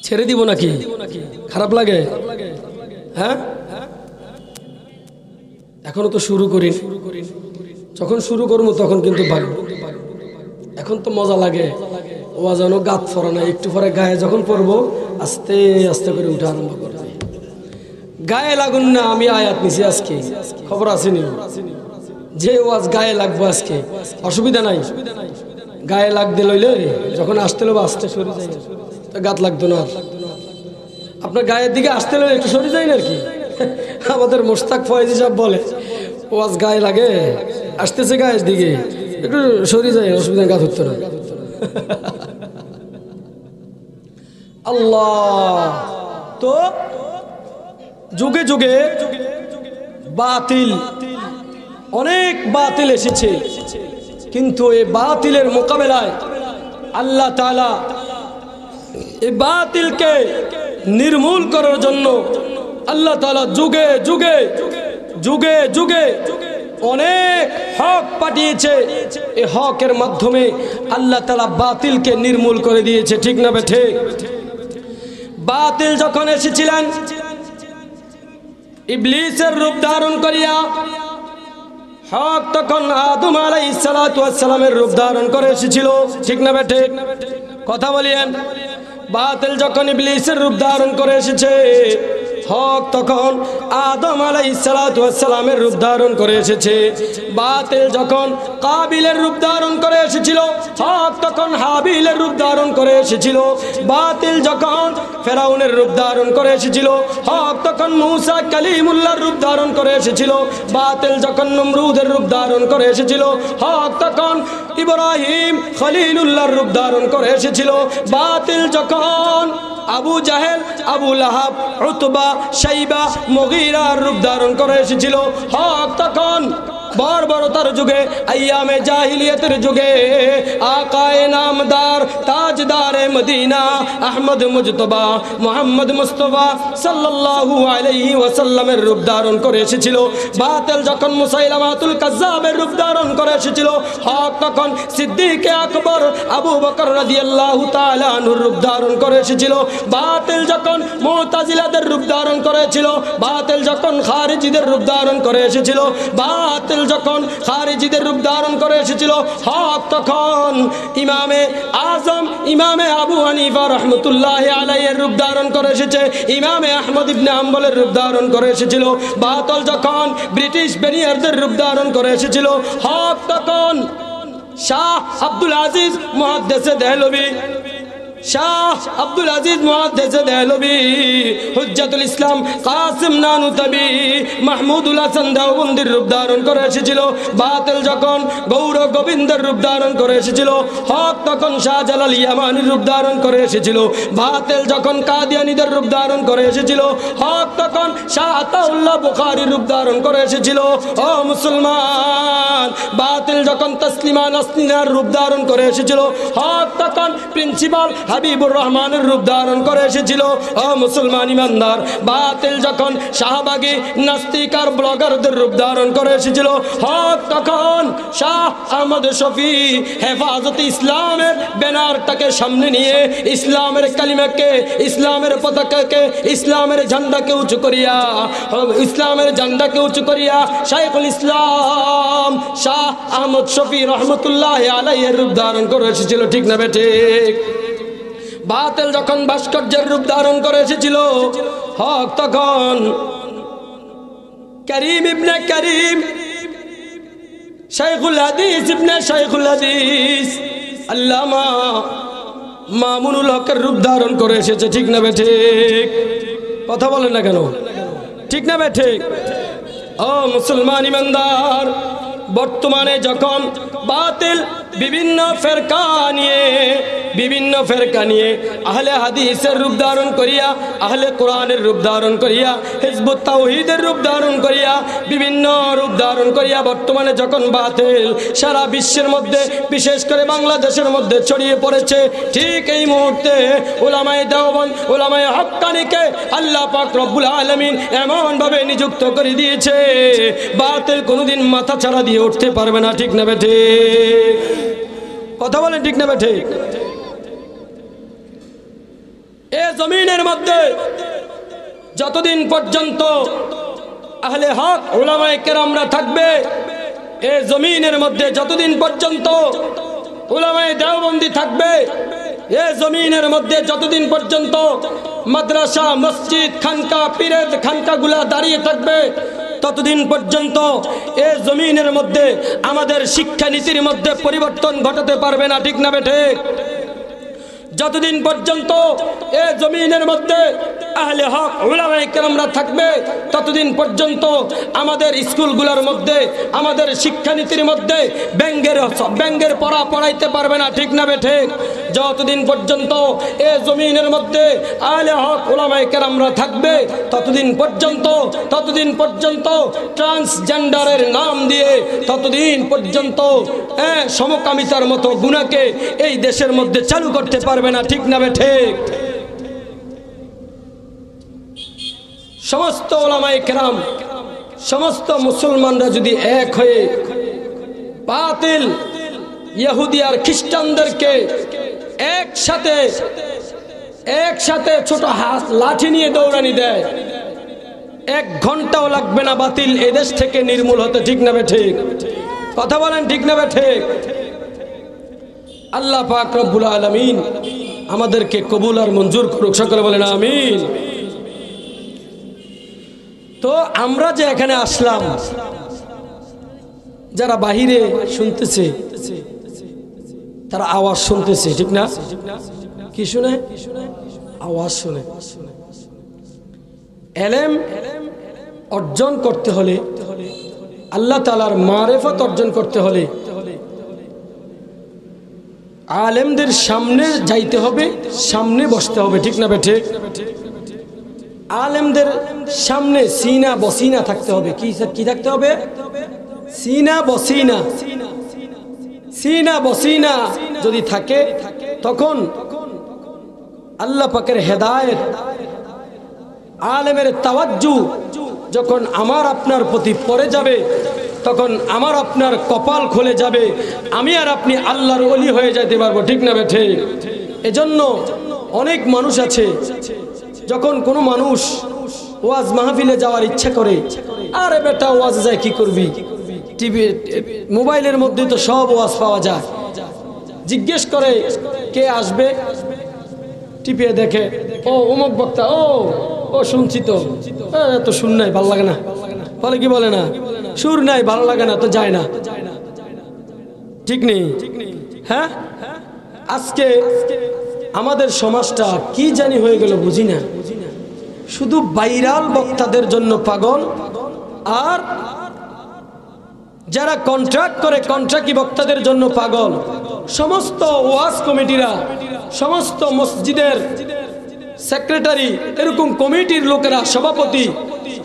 ছেড়ে দিব নাকি? খারাপ লাগে? হ্যাঁ এখনো তো শুরু করি, যখন শুরু করবো তখন কিন্তু ভাগবো। এখন তো মজা লাগে, ওয়াজানো গাত ফরা না, একটু পরে গায়ে যখন পড়বো আস্তে আস্তে করে উঠে আরম্ভ করবে। গায়ে লাগুন না, আমি আয়াত নিছি আজকে, খবর আসেনি যে ওয়াজ গায়ে লাগবো আজকে, অসুবিধা নাই। গায়ে লাগতে লইলে যখন আসতে লব আসতে সরে যাই, তো গাত লাগতো না। আপনার গায়ের দিকে আসতে লইলে একটু সরে যাই না আর কি। আমাদের মোশতাক ফয়েজি সাহেব বলে ওয়াজ গায়ে লাগে, আসতেছে গায়ের দিকে একটু সরে যায়, অসুবিধা গাত হতো না। আল্লাহ তো যুগে যুগে বাতিল, অনেক বাতিল এসেছে, কিন্তু এই বাতিলের মোকাবেলায় আল্লাহ তাআলা এই বাতিলকে নির্মূল করার জন্য আল্লাহ তাআলা যুগে যুগে যুগে যুগে অনেক হক পাঠিয়েছে। এই হকের মাধ্যমে আল্লাহ তাআলা বাতিলকে নির্মূল করে দিয়েছে। ঠিক না বেঠে? বাতিল যখন এসেছিলেন ইবলিসের রূপ ধারণ করিয়া, হক তখন আদম আলাইহিস সালাতু ওয়াস সালামের রূপ ধারণ করে এসেছিল। ঠিক না বেঠে? কথা বলিয়েন। বাতিল যখন ইবলিসের রূপ ধারণ করে এসেছে, হক তখন আদম আলাইহিস সালাতু ওয়াস সালামের রূপ ধারণ করে এসেছে। বাতিল যখন কাবিলের রূপ ধারণ করে এসেছিল, হক তখন হাবিলের রূপ ধারণ করে এসেছিল। বাতিল যখন ফেরাউনের রূপ ধারণ করে এসেছিল, হক তখন মূসা কালিমুল্লাহর রূপ ধারণ করে এসেছিল। বাতিল যখন নমরুদের রূপ ধারণ করে এসেছিল, হক তখন ইব্রাহিম খলিলুল্লাহর রূপ ধারণ করে এসেছিল। বাতিল যখন আবু জাহেল, আবু লাহাব, উতবা, শাইবা, মুগীরার রূপ ধারণ করে এসেছিল, হক তখন বর্বরতার যুগে, আইয়ামে জাহিলিয়াতের যুগে আকায়ে নামদার তাজদারে মদিনা আহমদ মুজতবা মুহাম্মদ মুস্তাফা সাল্লাল্লাহু আলাইহি ওয়াসাল্লামের রূপ ধারণ করে এসেছিল। বাতিল যখন মুসাইলামাতুল কাজ্জাবের রূপ ধারণ করে এসেছিল, হক তখন সিদ্দিক আকবর আবু বকর রাদিয়াল্লাহু তাআলা আনহুর রূপ ধারণ করে এসেছিল। বাতিল যখন মুতাজিলাদের রূপ ধারণ করেছিল, বাতিল যখন খারিজিদের রূপ ধারণ করে এসেছিল, বাতিল যখন খারিজিদের রূপ ধারণ করে এসেছিল, হক তখন ইমামে আজম ইমামে আবু হানিফা রাহমাতুল্লাহি আলাইহির রূপ ধারণ করে এসেছে, ইমামে আহমদ ইবনে হাম্বলের রূপ ধারণ করে এসেছিল। বাতিল যখন ব্রিটিশ বেনিয়ারদের রূপ ধারণ করে এসেছিল, হক তখন শাহ আব্দুল আজিজ মুহাদ্দিসে দেহলভী, শাহ আব্দুল আজিজ মুহাদ্দিসে দেহলভী, হুজ্জাতুল ইসলাম কাসিম নানুতাবি, মাহমুদুল হাসান দেওবন্দির রূপ ধারণ করে এসেছিল। বাতিল যখন গৌর গোবিন্দের রূপ ধারণ করে এসেছিল, হক তখন শাহজালাল ইয়ামানির রূপ ধারণ করে এসেছিল। বাতিল যখন কাদিয়ানীদের রূপ ধারণ করে এসেছিল, হক তখন শাহ আতাউল্লাহ বুখারীর রূপ ধারণ করে এসেছিল। ও মুসলমান, বাতিল যখন তসলিমা নাসরিনের রূপ ধারণ করে এসেছিল, হক তখন প্রিন্সিপাল হাবিবুর রহমানের রূপ ধারণ করে এসেছিল। ও মুসলমান ইমানদার, বাতিল যখন শাহবাগী নাস্তিকার ব্লগারদের রূপ ধারণ করে এসেছিল, হক তখন শাহ আহমদ শফি হেফাজতে ইসলামের ব্যানারটাকে সামনে নিয়ে ইসলামের কালিমাকে, ইসলামের পতাকাকে, ইসলামের ঝান্ডাকে উঁচু করিয়া, ইসলামের ঝান্ডাকে উঁচু করিয়া শাইখুল ইসলাম শাহ আহমদ শফি রহমতুল্লাহ আলাইহির রূপ ধারণ করে এসেছিল। ঠিক না বেঠিক? বাতিল যখন ভাস্কর্যের রূপ ধারণ করে এসেছিল, হক তখন করিম ইবনে করিম, শাইখুল হাদিস ইবনে শাইখুল হাদিস আল্লামা মামুনুল হকের রূপ ধারণ করে এসেছে। ঠিক না বেঠিক? কথা বলেন না কেন? ঠিক না বেঠিক? ও মুসলমান ইমানদার, বর্তমানে যখন বাতিল বিভিন্ন ফেরকা নিয়ে আহলে হাদিসের রূপ ধারণ করিয়া, আহলে কোরআনের রূপ ধারণ করিয়া, হিজবুত তাওহীদের রূপ ধারণ করিয়া, বিভিন্ন রূপ ধারণ করিয়া বর্তমানে যখন বাতিল সারা বিশ্বের মধ্যে, বিশেষ করে বাংলাদেশের মধ্যে ছড়িয়ে পড়েছে, ঠিক এই মুহূর্তে উলামায়ে দেওবন্দ, উলামায়ে হক্কানিকে আল্লাহ পাক রব্বুল আলামিন এমন ভাবে নিযুক্ত করে দিয়েছে, বাতিল কোনোদিন মাথা ছাড়া দিয়ে উঠতে পারবে না। ঠিক না বেঠিক? কথা বলেন ঠিক না বেঠিক? এ জমিনের মধ্যে যতদিন পর্যন্ত আহলে হক উলামায়ে কেরামরা থাকবে, এ জমিনের মধ্যে যতদিন পর্যন্ত উলামায়ে দেওবন্দি থাকবে, এ জমিনের মধ্যে যতদিন পর্যন্ত মাদ্রাসা, মসজিদ, খানকা, পীরের খানকাগুলা দাঁড়িয়ে থাকবে, ততদিন পর্যন্ত এ জমিনের মধ্যে আমাদের শিক্ষানীতির মধ্যে পরিবর্তন ঘটাতে পারবে না। ঠিক না বেঠিক? যতদিন পর্যন্ত এ জমিনের মধ্যে আহলে হক উলামায়ে কেরামরা থাকবে, ততদিন পর্যন্ত আমাদের স্কুলগুলোর মধ্যে, আমাদের শিক্ষানীতির মধ্যে ব্যঙ্গের পড়া পড়াইতে পারবে না। ঠিক না বেঠিক? যতদিন পর্যন্ত এ জমিনের মধ্যে আহলে হক উলামায়ে কেরামরা থাকবে, ততদিন পর্যন্ত ট্রান্সজেন্ডারের নাম দিয়ে, ততদিন পর্যন্ত সমকামিতার মতো গুনাহকে এই দেশের মধ্যে চালু করতে পারবে না। ঠিক না বেঠিক? সমস্ত উলামায়ে কেরাম, সমস্ত মুসলমানরা যদি এক হয়ে বাতিল ইহুদি আর খ্রিস্টানদেরকে একসাথে ছোট হাত লাঠি নিয়ে দৌড়ানি দেয়, 1 ঘন্টাও লাগবে না বাতিল এদেশ থেকে নির্মূল হতে। ঠিক না বেঠিক? কথা বলেন ঠিক না বেঠিক? আল্লাহ পাক রব্বুল আলামিন আমাদেরকে কবুল আর মঞ্জুর করুক। সকলে বলেন আমিন। তো আমরা যে এখানে আসলাম, যারা বাহিরে শুনতেছে তারা আওয়াজ শুনতেছে। ঠিক না? কি শুনে? আওয়াজ শুনে। এলেম অর্জন করতে হলে, আল্লাহ তাআলার মারিফত অর্জন করতে হলে আলেমদের সামনে যাইতে হবে, সামনে বসতে হবে। ঠিক না বেঠিক? আলেমদের সামনে সিনা বসিনা থাকতে হবে। কি থাকতে হবে? সিনা বসিনা, সিনা বসিনা যদি থাকে, তখন আল্লাহ পাকের হেদায়েত, আলেমের তাওয়াজ্জু যখন আমার আপনার প্রতি পড়ে যাবে, তখন আমার আপনার কপাল খুলে যাবে, আমি আর আপনি আল্লাহর ওলি হয়ে যেতে পারবো। ঠিক না বেঠে? এজন্য অনেক মানুষ আছে, যখন কোনো মানুষ ওয়াজ মাহফিলে যাওয়ার ইচ্ছা করে, আরে বেটা ওয়াজে যায় কি করবি, টিভি মোবাইলের মধ্যে তো সব ওয়াজ পাওয়া যায়। জিজ্ঞেস করে কে আসবে, টিপিয়ে দেখে ও অমুক বক্তা, ও শুনছি তো, তো শুন নাই ভালো লাগে না, বলে কি বলে না, সুর নাই ভালো লাগে না, তো যায় না। ঠিক নেই? হ্যাঁ, আজকে আমাদের সমাজটা কি জানি হয়ে গেল বুঝি না, শুধু ভাইরাল বক্তাদের জন্য পাগল, আর যারা কন্ট্রাক্ট করে কন্ট্রাক্টি বক্তাদের জন্য পাগল। সমস্ত ওয়াজ কমিটিরা, সমস্ত মসজিদের সেক্রেটারি, এরকম কমিটির লোকেরা, সভাপতি,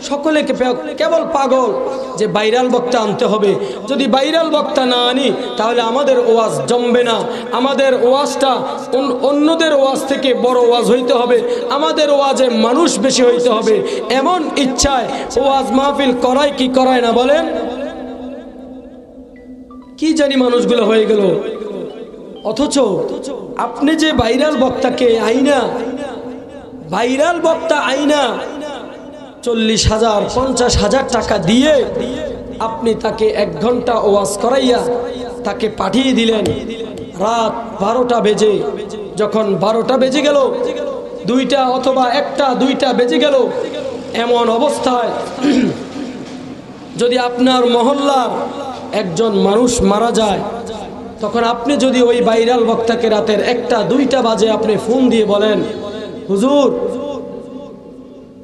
সকলে কেবল পাগল যে ভাইরাল বক্তা আনতে হবে। যদি ভাইরাল বক্তা না আনি তাহলে আমাদের ওয়াজ জমবে না, আমাদের ওয়াজটা অন্যদের ওয়াজ থেকে বড় ওয়াজ হইতে হবে, আমাদের ওয়াজে মানুষ বেশি হইতে হবে, এমন ইচ্ছায় ওয়াজ মাহফিল করায় কি করায় না বলেন? কি জানি মানুষগুলো হয়ে গেল। অথচ আপনি যে ভাইরাল বক্তাকে আইনা, ভাইরাল বক্তা আইনা 40,000 50,000 টাকা দিয়ে আপনি তাকে 1 ঘন্টা ওয়াজ করাইয়া তাকে পাঠিয়ে দিলেন। রাত 12টা বেজে, যখন 12টা বেজে গেল, 2টা অথবা 1টা 2টা বেজে গেল, এমন অবস্থায় যদি আপনার মহল্লার একজন মানুষ মারা যায়, তখন আপনি যদি ওই ভাইরাল বক্তাকে রাতের 1টা 2টা বাজে আপনি ফোন দিয়ে বলেন, হুজুর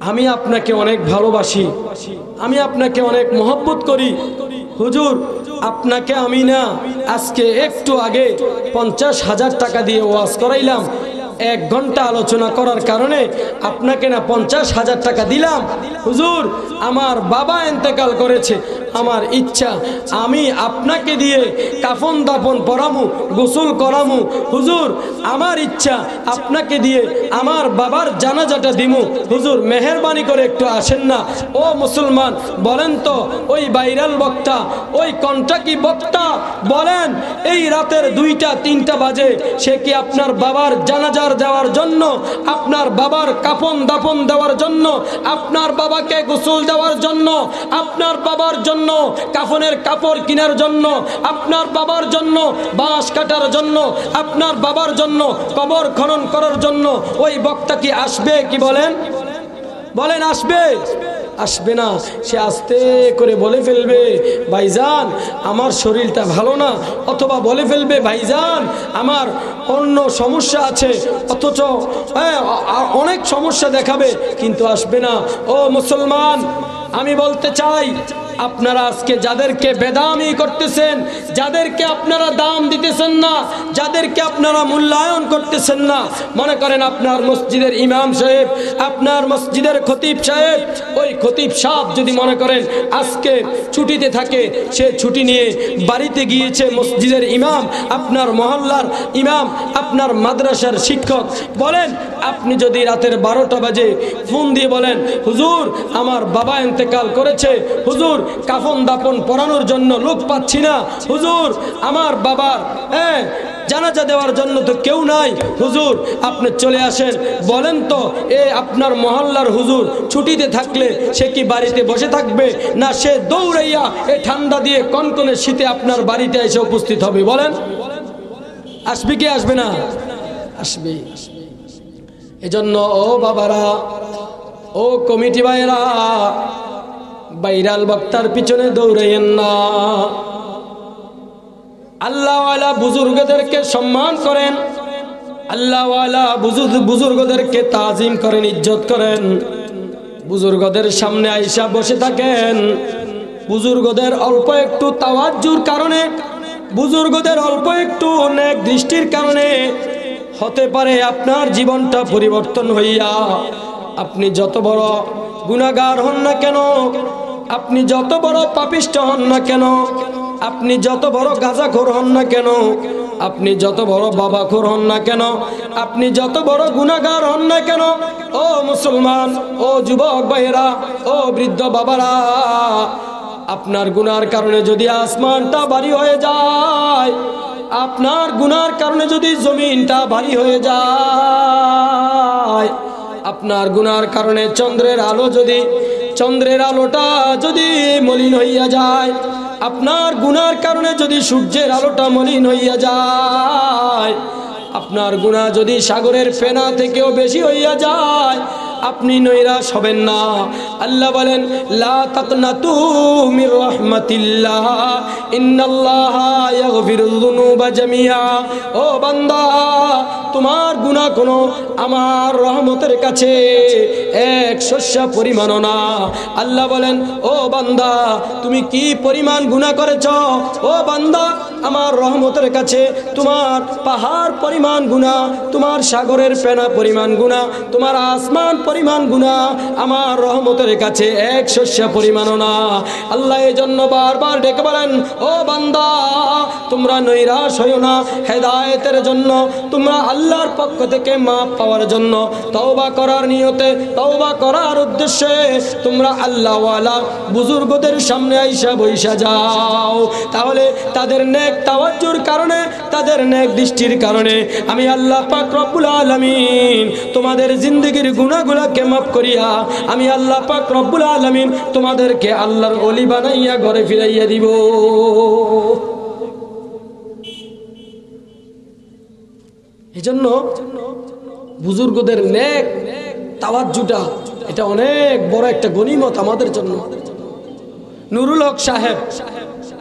আমি আপনাকে অনেক ভালোবাসি, আমি আপনাকে অনেক মহব্বত করি, হুজুর আপনাকে আমি না আজকে একটু আগে 50,000 টাকা দিয়ে ওয়াজ করাইলাম, 1 ঘন্টা আলোচনা করার কারণে আপনাকে না 50,000 টাকা দিলাম, হুজুর আমার বাবা ইন্তেকাল করেছে, আমার ইচ্ছা আমি আপনাকে দিয়ে কাফন দাফন পরামু, গোসল করামু, হুজুর আমার ইচ্ছা আপনাকে দিয়ে আমার বাবার জানাজাটা দিমু, হুজুর মেহেরবানি করে একটু আসেন না। ও মুসলমান বলেন তো, ওই ভাইরাল বক্তা, ওই কন্ট্রাক্টি বক্তা বলেন, এই রাতের 2টা 3টা বাজে সে কি আপনার বাবার জানাজার দেওয়ার জন্য, আপনার বাবার কাফন দাফন দেওয়ার জন্য, আপনার বাবাকে গোসল দেওয়ার জন্য, আপনার বাবার জন্য কাফনের কাপড় কেনার জন্য, আপনার বাবার জন্য বাঁশ কাটার জন্য, আপনার বাবার জন্য কবর খনন করার জন্য ওই বক্তা কি আসবে? কি বলেন? বলেন আসবে? আসবে না। সে আস্তে করে বলে ফেলবে, ভাইজান আমার শরীরটা ভালো না, অথবা বলে ফেলবে ভাইজান আমার অন্য সমস্যা আছে, অথচ অনেক সমস্যা দেখাবে, কিন্তু আসবে না। ও মুসলমান আমি বলতে চাই, আপনারা আজকে যাদেরকে বেদামি করতেছেন, যাদেরকে আপনারা দাম দিতেছেন না, যাদেরকে আপনারা মূল্যায়ন করতেছেন না, মনে করেন আপনার মসজিদের ইমাম সাহেব, আপনার মসজিদের খতিব সাহেব, ওই খতিব সাহেব যদি মনে করেন আজকে ছুটিতে থাকে, সে ছুটি নিয়ে বাড়িতে গিয়েছে, মসজিদের ইমাম, আপনার মহল্লার ইমাম, আপনার মাদ্রাসার শিক্ষক, বলেন আপনি যদি রাতের 12টা বাজে ফোন দিয়ে বলেন, হুজুর আমার বাবা ইন্তেকাল করেছে, হুজুর কাফন দাফন পরানোর জন্য লোক পাচ্ছি না, হুজুর আমার বাবার জানাজা দেওয়ার জন্য তো কেউ নাই, হুজুর আপনি চলে আসেন, বলেন তো আপনার মহল্লার হুজুর ছুটিতে থাকলে সে কি বাড়িতে বসে থাকবে, না সে দৌড়াইয়া এই ঠান্ডা দিয়ে কনকনে শীতে আপনার বাড়িতে এসে উপস্থিত হবে? বলেন আসবে কি আসবে না? আসবে। এজন্য ও বাবারা, ও কমিটি ভাইরা, ভাইরাল বক্তার পিছনে দৌড়াইয়েন না। আল্লাহওয়ালা বুজুর্গদেরকে সম্মান করেন, আল্লাহওয়ালা বুজুর্গদেরকে তাজিম করেন, ইজ্জত করেন, বুজুর্গদের সামনে আইসা বসে থাকেন। বুজুর্গদের অল্প একটু তাওয়াজ্জুর কারণে, বুজুর্গদের অল্প একটু নেক দৃষ্টির কারণে হতে পারে আপনার জীবনটা পরিবর্তন হইয়া আপনি যত বড় গুনাহগার হন না কেন, আপনি যত বড় পাপিষ্ঠ হন না কেন, আপনি যত বড় গাঁজাখোর হন না কেন, আপনি যত বড় বাবাখোর হন না কেন, আপনি যত বড় গুনাহগার হন না কেন, ও মুসলমান, ও যুবক ভাইয়েরা, ও বৃদ্ধ বাবারা, আপনার গুনার কারণে যদি আসমানটা ভারী হয়ে যায়, আপনার গুনার কারণে যদি জমিনটা ভারী হয়ে যায়, আপনার গুনার কারণে চন্দ্রের আলোটা যদি মলিন হইয়া যায়, আপনার গুনার কারণে যদি সূর্যের আলোটা মলিন হইয়া যায়, আপনার গুনাহ যদি সাগরের ফেনা থেকেও বেশি হইয়া যায়, আপনি নৈরাশ হবেন না। আল্লাহ বলেন, লা তাকনাতু মির রাহমাতিল্লাহ ইন্নাল্লাহা ইয়াগফিরুয যুনুবা জামিআ। ও বান্দা, তোমার গুনাহ কোনো আমার রহমতের কাছে এক শস্যা পরিমাণও না। আল্লাহ বলেন, ও বান্দা, তুমি কি পরিমাণ গুনাহ করেছো? ও বান্দা, আমার রহমতের কাছে তোমার পাহাড় পরিমাণ গুনাহ, তোমার সাগরের ফেনা পরিমাণ গুনাহ, তোমার আসমান পরিমাণ গুনাহ আমার রহমতের কাছে এক শস্যা পরিমাণও না। আল্লাহ এই জন্য বারবার ডেকে বলেন, ও বান্দা, তোমরা নৈরাশ হইও না। হেদায়েতের জন্য, তোমরা আল্লাহর পক্ষ থেকে মাপ পাওয়ার জন্য, তওবা করার নিয়তে, তওবা করার উদ্দেশ্যে তোমরা আল্লাহওয়ালা বুজুর্গদের সামনে আইসা বইসা যাও। তাহলে তাদের নেক তাওয়াজ্জুর কারণে, তাদের নেক দৃষ্টির কারণে আমি আল্লাহ পাক রব্বুল আলামিন তোমাদের জিন্দেগির গুনাহগুলোকে মাফ করিয়া আমি আল্লাহ পাক রব্বুল আলামিন তোমাদেরকে আল্লাহর ওলি বানাইয়া ঘরে ফিরাইয়া দিব। এজন্য বুজুর্গদের নেক তাওয়াজ্জুটা এটা অনেক বড় একটা গনিমত আমাদের জন্য। নুরুল হক সাহেব,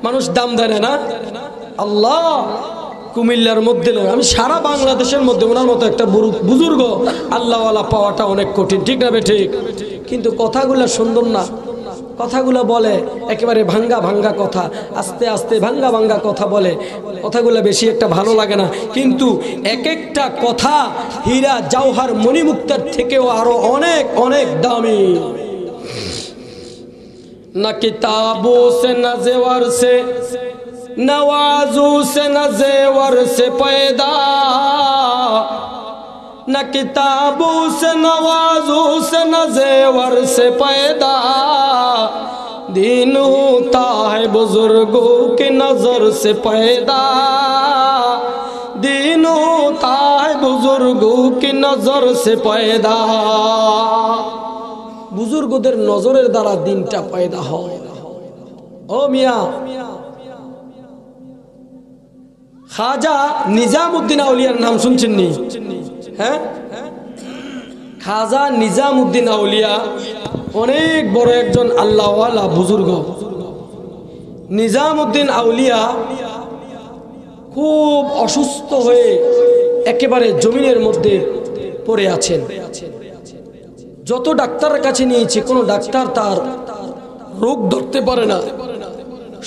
মানুষ দাম দেয় না, আল্লাহ কুমিল্লার মধ্যে নয়, আমি সারা বাংলাদেশের মধ্যে ওনার মতো একটা বুজুর্গ আল্লাহওয়ালা পাওয়াটা অনেক কঠিন, ঠিক না ঠিক? কিন্তু কথাগুলো সুন্দর না, কথাগুলো বলে একেবারে ভাঙ্গা ভাঙ্গা কথা, আস্তে আস্তে ভাঙ্গা ভাঙ্গা কথা বলে, কথাগুলো বেশি একটা ভালো লাগে না। কিন্তু এক একটা কথা হীরা জওহর মণিমুক্তার থেকেও আরো অনেক অনেক দামি। না কিতাবों से न ज़ेवर से नवाजू से न ज़ेवर से पैदा, न किताबों से नवाजू से न ज़ेवर से पैदा, दीन होता है बुजुर्गों की नजर से पैदा, दीन होता है बुजुर्गों की नजर से पैदा। বুজুর্গদের নজরের দ্বারা দিনটা পয়দা হয়। ও মিয়া, খাজা নিজামউদ্দিন আউলিয়ার নাম শুনছেন নি? হ্যাঁ, খাজা নিজামউদ্দিন আউলিয়া অনেক বড় একজন আল্লাহওয়ালা বুজুর্গ। নিজামউদ্দিন আউলিয়া খুব অসুস্থ হয়ে একেবারে জমিনের মধ্যে পড়ে আছেন। যত ডাক্তারের কাছে নিয়েছে, কোনো ডাক্তার তার রোগ ধরতে পারে না।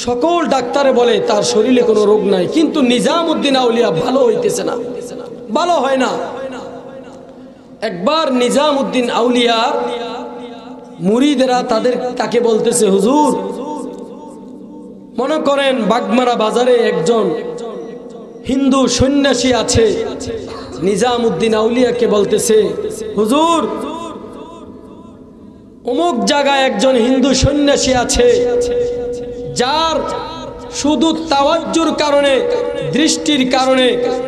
সকল ডাক্তারে বলে তার শরীরে কোনো রোগ নাই, কিন্তু নিজামউদ্দিন আউলিয়া ভালো হইতেছে না, ভালো হয় না। একবার নিজামউদ্দিন আউলিয়া মুরিদেরা তাকে বলতেছে, হুজুর, মনে করেন বাগমারা বাজারে একজন হিন্দু সন্ন্যাসী আছে। নিজামউদ্দিন আউলিয়াকে বলতেছে, হুজুর, অমুক জায়গায় একজন হিন্দু সন্ন্যাসী আছে, যার শুধু তাওয়াজ্জুর কারণে, দৃষ্টির কারণে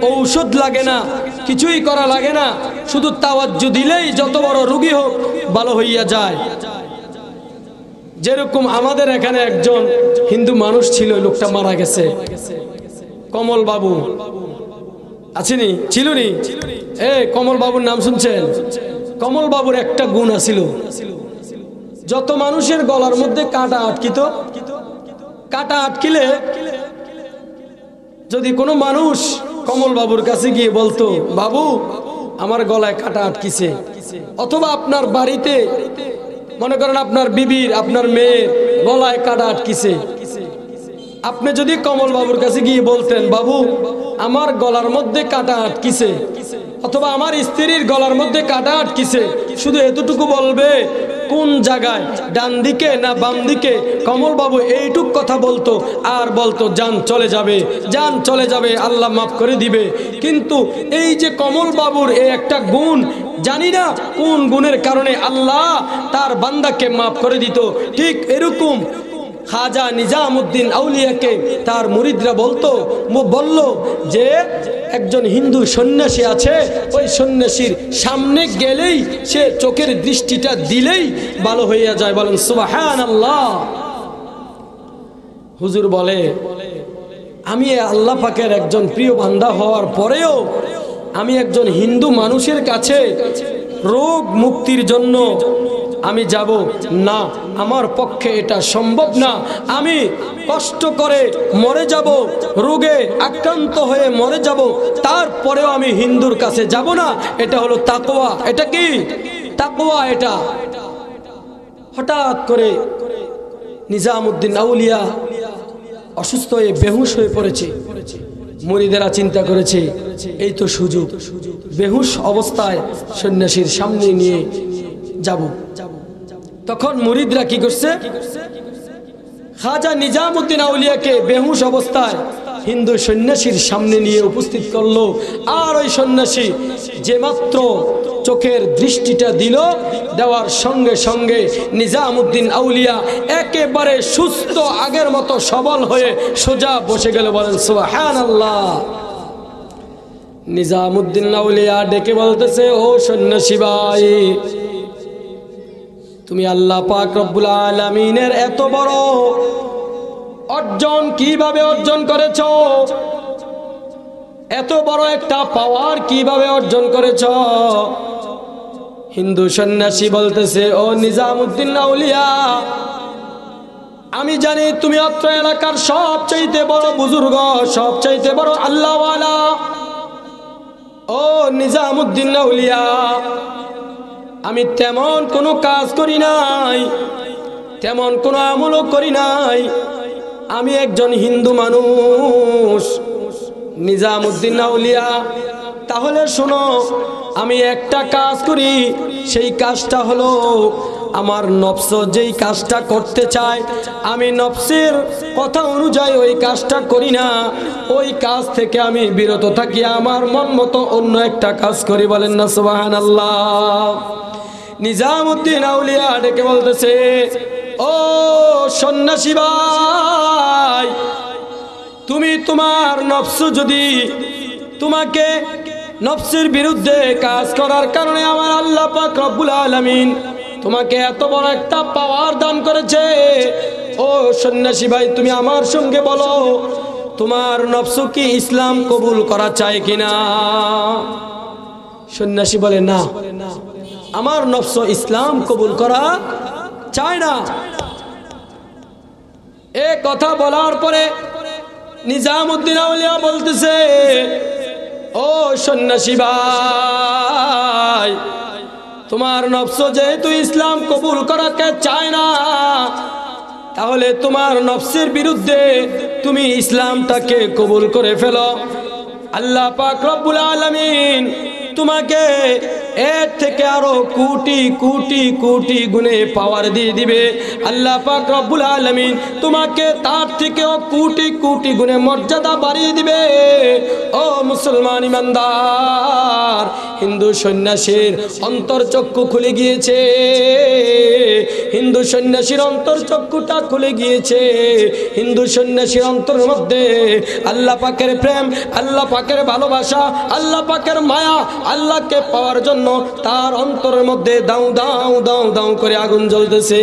ঔষধ লাগে না, কিছুই করা লাগে না, শুধু তাওয়াজ্জু দিলেই যত বড় রোগী হোক ভালো হইয়া যায়। যেরকম আমাদের এখানে একজন হিন্দু মানুষ ছিল, লোকটা মারা গেছে, কমল বাবু আছেনি? ছিল নি? কমল বাবুর নাম শুনছেন? কমল বাবুর একটা গুণ আছিল, যত মানুষের গলার মধ্যে কাঁটা আটকিত, কাঁটা আটকিলে যদি কোনো মানুষ কমল বাবুর কাছে গিয়ে বলতো, বাবু আমার গলায় কাঁটা আটকিছে, অথবা আপনার বাড়িতে মনে করেন আপনার বিবির, আপনার মেয়ের গলায় কাঁটা আটকিছে, আপনি যদি কমল বাবুর কাছে গিয়ে বলতেন, বাবু আমার গলার মধ্যে কাঁটা আটকিছে, অথবা আমার স্ত্রীর গলার মধ্যে কাঁটা আটকিছে, শুধু এতটুকু বলবে, কোন জায়গায়, ডান দিকে না বাম দিকে, কমল বাবু এইটুক কথা বলতো আর বলতো জান চলে যাবে, জান চলে যাবে, আল্লাহ মাফ করে দিবে। কিন্তু এই যে কমল বাবুর এই একটা গুণ, জানি না কোন গুণের কারণে আল্লাহ তার বান্দাকে মাফ করে দিত। ঠিক এরকম খাজা নিজামুদ্দিন আউলিয়াকে তার মুরিদরা বলল যে একজন হিন্দু সন্ন্যাসী আছে, ওই সন্ন্যাসীর সামনে গেলেই সে চোখের দৃষ্টিটা দিলেই ভালো হইয়া যায়। বলেন সুবহানাল্লাহ। হুজুর বলে আমি আল্লাহ পাকের একজন প্রিয় বান্দা হওয়ার পরেও আমি একজন হিন্দু মানুষের কাছে রোগ মুক্তির জন্য আমি যাব না, আমার পক্ষে এটা সম্ভব না। আমি কষ্ট করে মরে যাব, রোগে আক্রান্ত হয়ে মরে যাব, তারপরেও আমি হিন্দুর কাছে যাব না। এটা হলো তাকওয়া। এটা কি তাকওয়া? এটা হঠাৎ করে নিজামুদ্দিন আউলিয়া অসুস্থ হয়ে বেহুশ হয়ে পড়েছে। মুরিদেরা চিন্তা করেছে এই তো সুযোগ, বেহুশ অবস্থায় সন্ন্যাসীর সামনে নিয়ে যাব। তখন মুরিদরা কি করছে, খাজা নিজামুদ্দিন আউলিয়াকে বেহুশ অবস্থায় হিন্দু সন্ন্যাসীর সামনে নিয়ে উপস্থিত করলো। আর ওই সন্ন্যাসী যে মাত্র চোখের দৃষ্টিটা দিল, দেওয়ার সঙ্গে সঙ্গে নিজামুদ্দিন আউলিয়া একেবারে সুস্থ, আগের মতো সবল হয়ে সোজা বসে গেল। বলেন সুবহানাল্লাহ। নিজামুদ্দিন আউলিয়া ডেকে বলতেছে, ও সন্ন্যাসী ভাই, তুমি আল্লাহ পাক রব্বুল আলামিনের এত বড় অর্জন কিভাবে অর্জন করেছো? এত বড় একটা পাওয়ার কিভাবে অর্জন করেছো? হিন্দু সন্ন্যাসী বলতেছে, ও নিজামুদ্দিন আউলিয়া, আমি জানি তুমি অত্র এলাকার সবচাইতে বড় বুজুর্গ, সবচাইতে বড় আল্লাহওয়ালা। ও নিজামুদ্দিন আউলিয়া, আমি তেমন কোনো কাজ করি নাই, তেমন কোনো আমলও করি নাই, আমি একজন হিন্দু মানুষ। নিজামুদ্দিন আউলিয়া, তাহলে শোনো, আমি একটা কাজ করি, সেই কাজটা হলো আমার নফস যেই কাজটা করতে চায়, আমি নফসের কথা অনুযায়ী ওই কাজটা করি না, ওই কাজ থেকে আমি বিরত থাকি, আমার মন মতো অন্য একটা কাজ করি। বলেন না সুবহানাল্লাহ। নিজামুদ্দিন আউলিয়া ডেকে বলতেছে, ও সন্ন্যাসী ভাই, তুমি তোমার নফস যদি তোমাকে নফসের বিরুদ্ধে কাজ করার কারণে আমার আল্লাহ পাক রব্বুল আলামিন তোমাকে এত বড় একটা পাওয়ার দান করেছে, ও সন্ন্যাসী ভাই, তুমি আমার সঙ্গে বলো, তোমার নফস কি ইসলাম কবুল করা চায় কিনা? সন্ন্যাসী বলে, না, আমার নফস ইসলাম কবুল করা চায় না। এ কথা বলার পরে নিজামুদ্দিন আউলিয়া বলতেছে, ও সন্ন্যাসী ভাই, তোমার নফস যেহেতু ইসলাম কবুল করাকে চায় না, তাহলে তোমার নফসের বিরুদ্ধে তুমি ইসলামটাকে কবুল করে ফেলো। আল্লাহ পাক রব্বুল আলামিন তোমাকে এর থেকে আরো কোটি কোটি কোটি গুণে পাওয়ার দিয়ে দিবে। আল্লাহ পাক রব্বুল আলামিন তোমাকে তার থেকেও কোটি কোটি গুণে মর্যাদা বাড়িয়ে দিবে। ও মুসলমান ইমানদার, হিন্দু সন্ন্যাসীর অন্তর্চক্ষু খুলে গিয়েছে, হিন্দু সন্ন্যাসীর অন্তর্চক্ষুটা খুলে গিয়েছে। হিন্দু সন্ন্যাসীর অন্তরের মধ্যে আল্লাহ পাকের প্রেম, আল্লাহ পাকের ভালোবাসা, আল্লাহ পাকের মায়া, আল্লাহকে পাওয়ার জন্য তার অন্তরের মধ্যে দাউ দাউ দাউ দাউ করে আগুন জ্বলতেছে।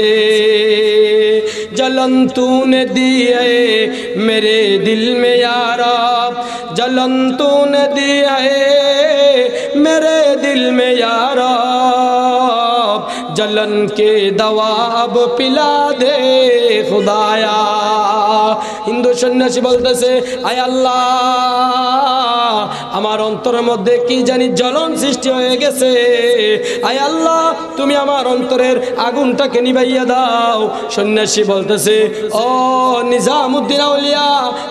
जलन तूने दिए मेरे दिल में यारा, जलन तूने दिए मेरे दिल में यारा, जलन के दवा अब पिला दे खुदाया। হিন্দু সন্ন্যাসী বলতেছে, আয় আল্লাহ, আমার অন্তরের মধ্যে কি জানি জ্বলন সৃষ্টি হয়ে গেছে, আয় আল্লাহ তুমি আমার অন্তরের আগুনটাকে নিভাইয়া দাও। সন্ন্যাসী বলতেছে, ও নিজামুদ্দিন আউলিয়া,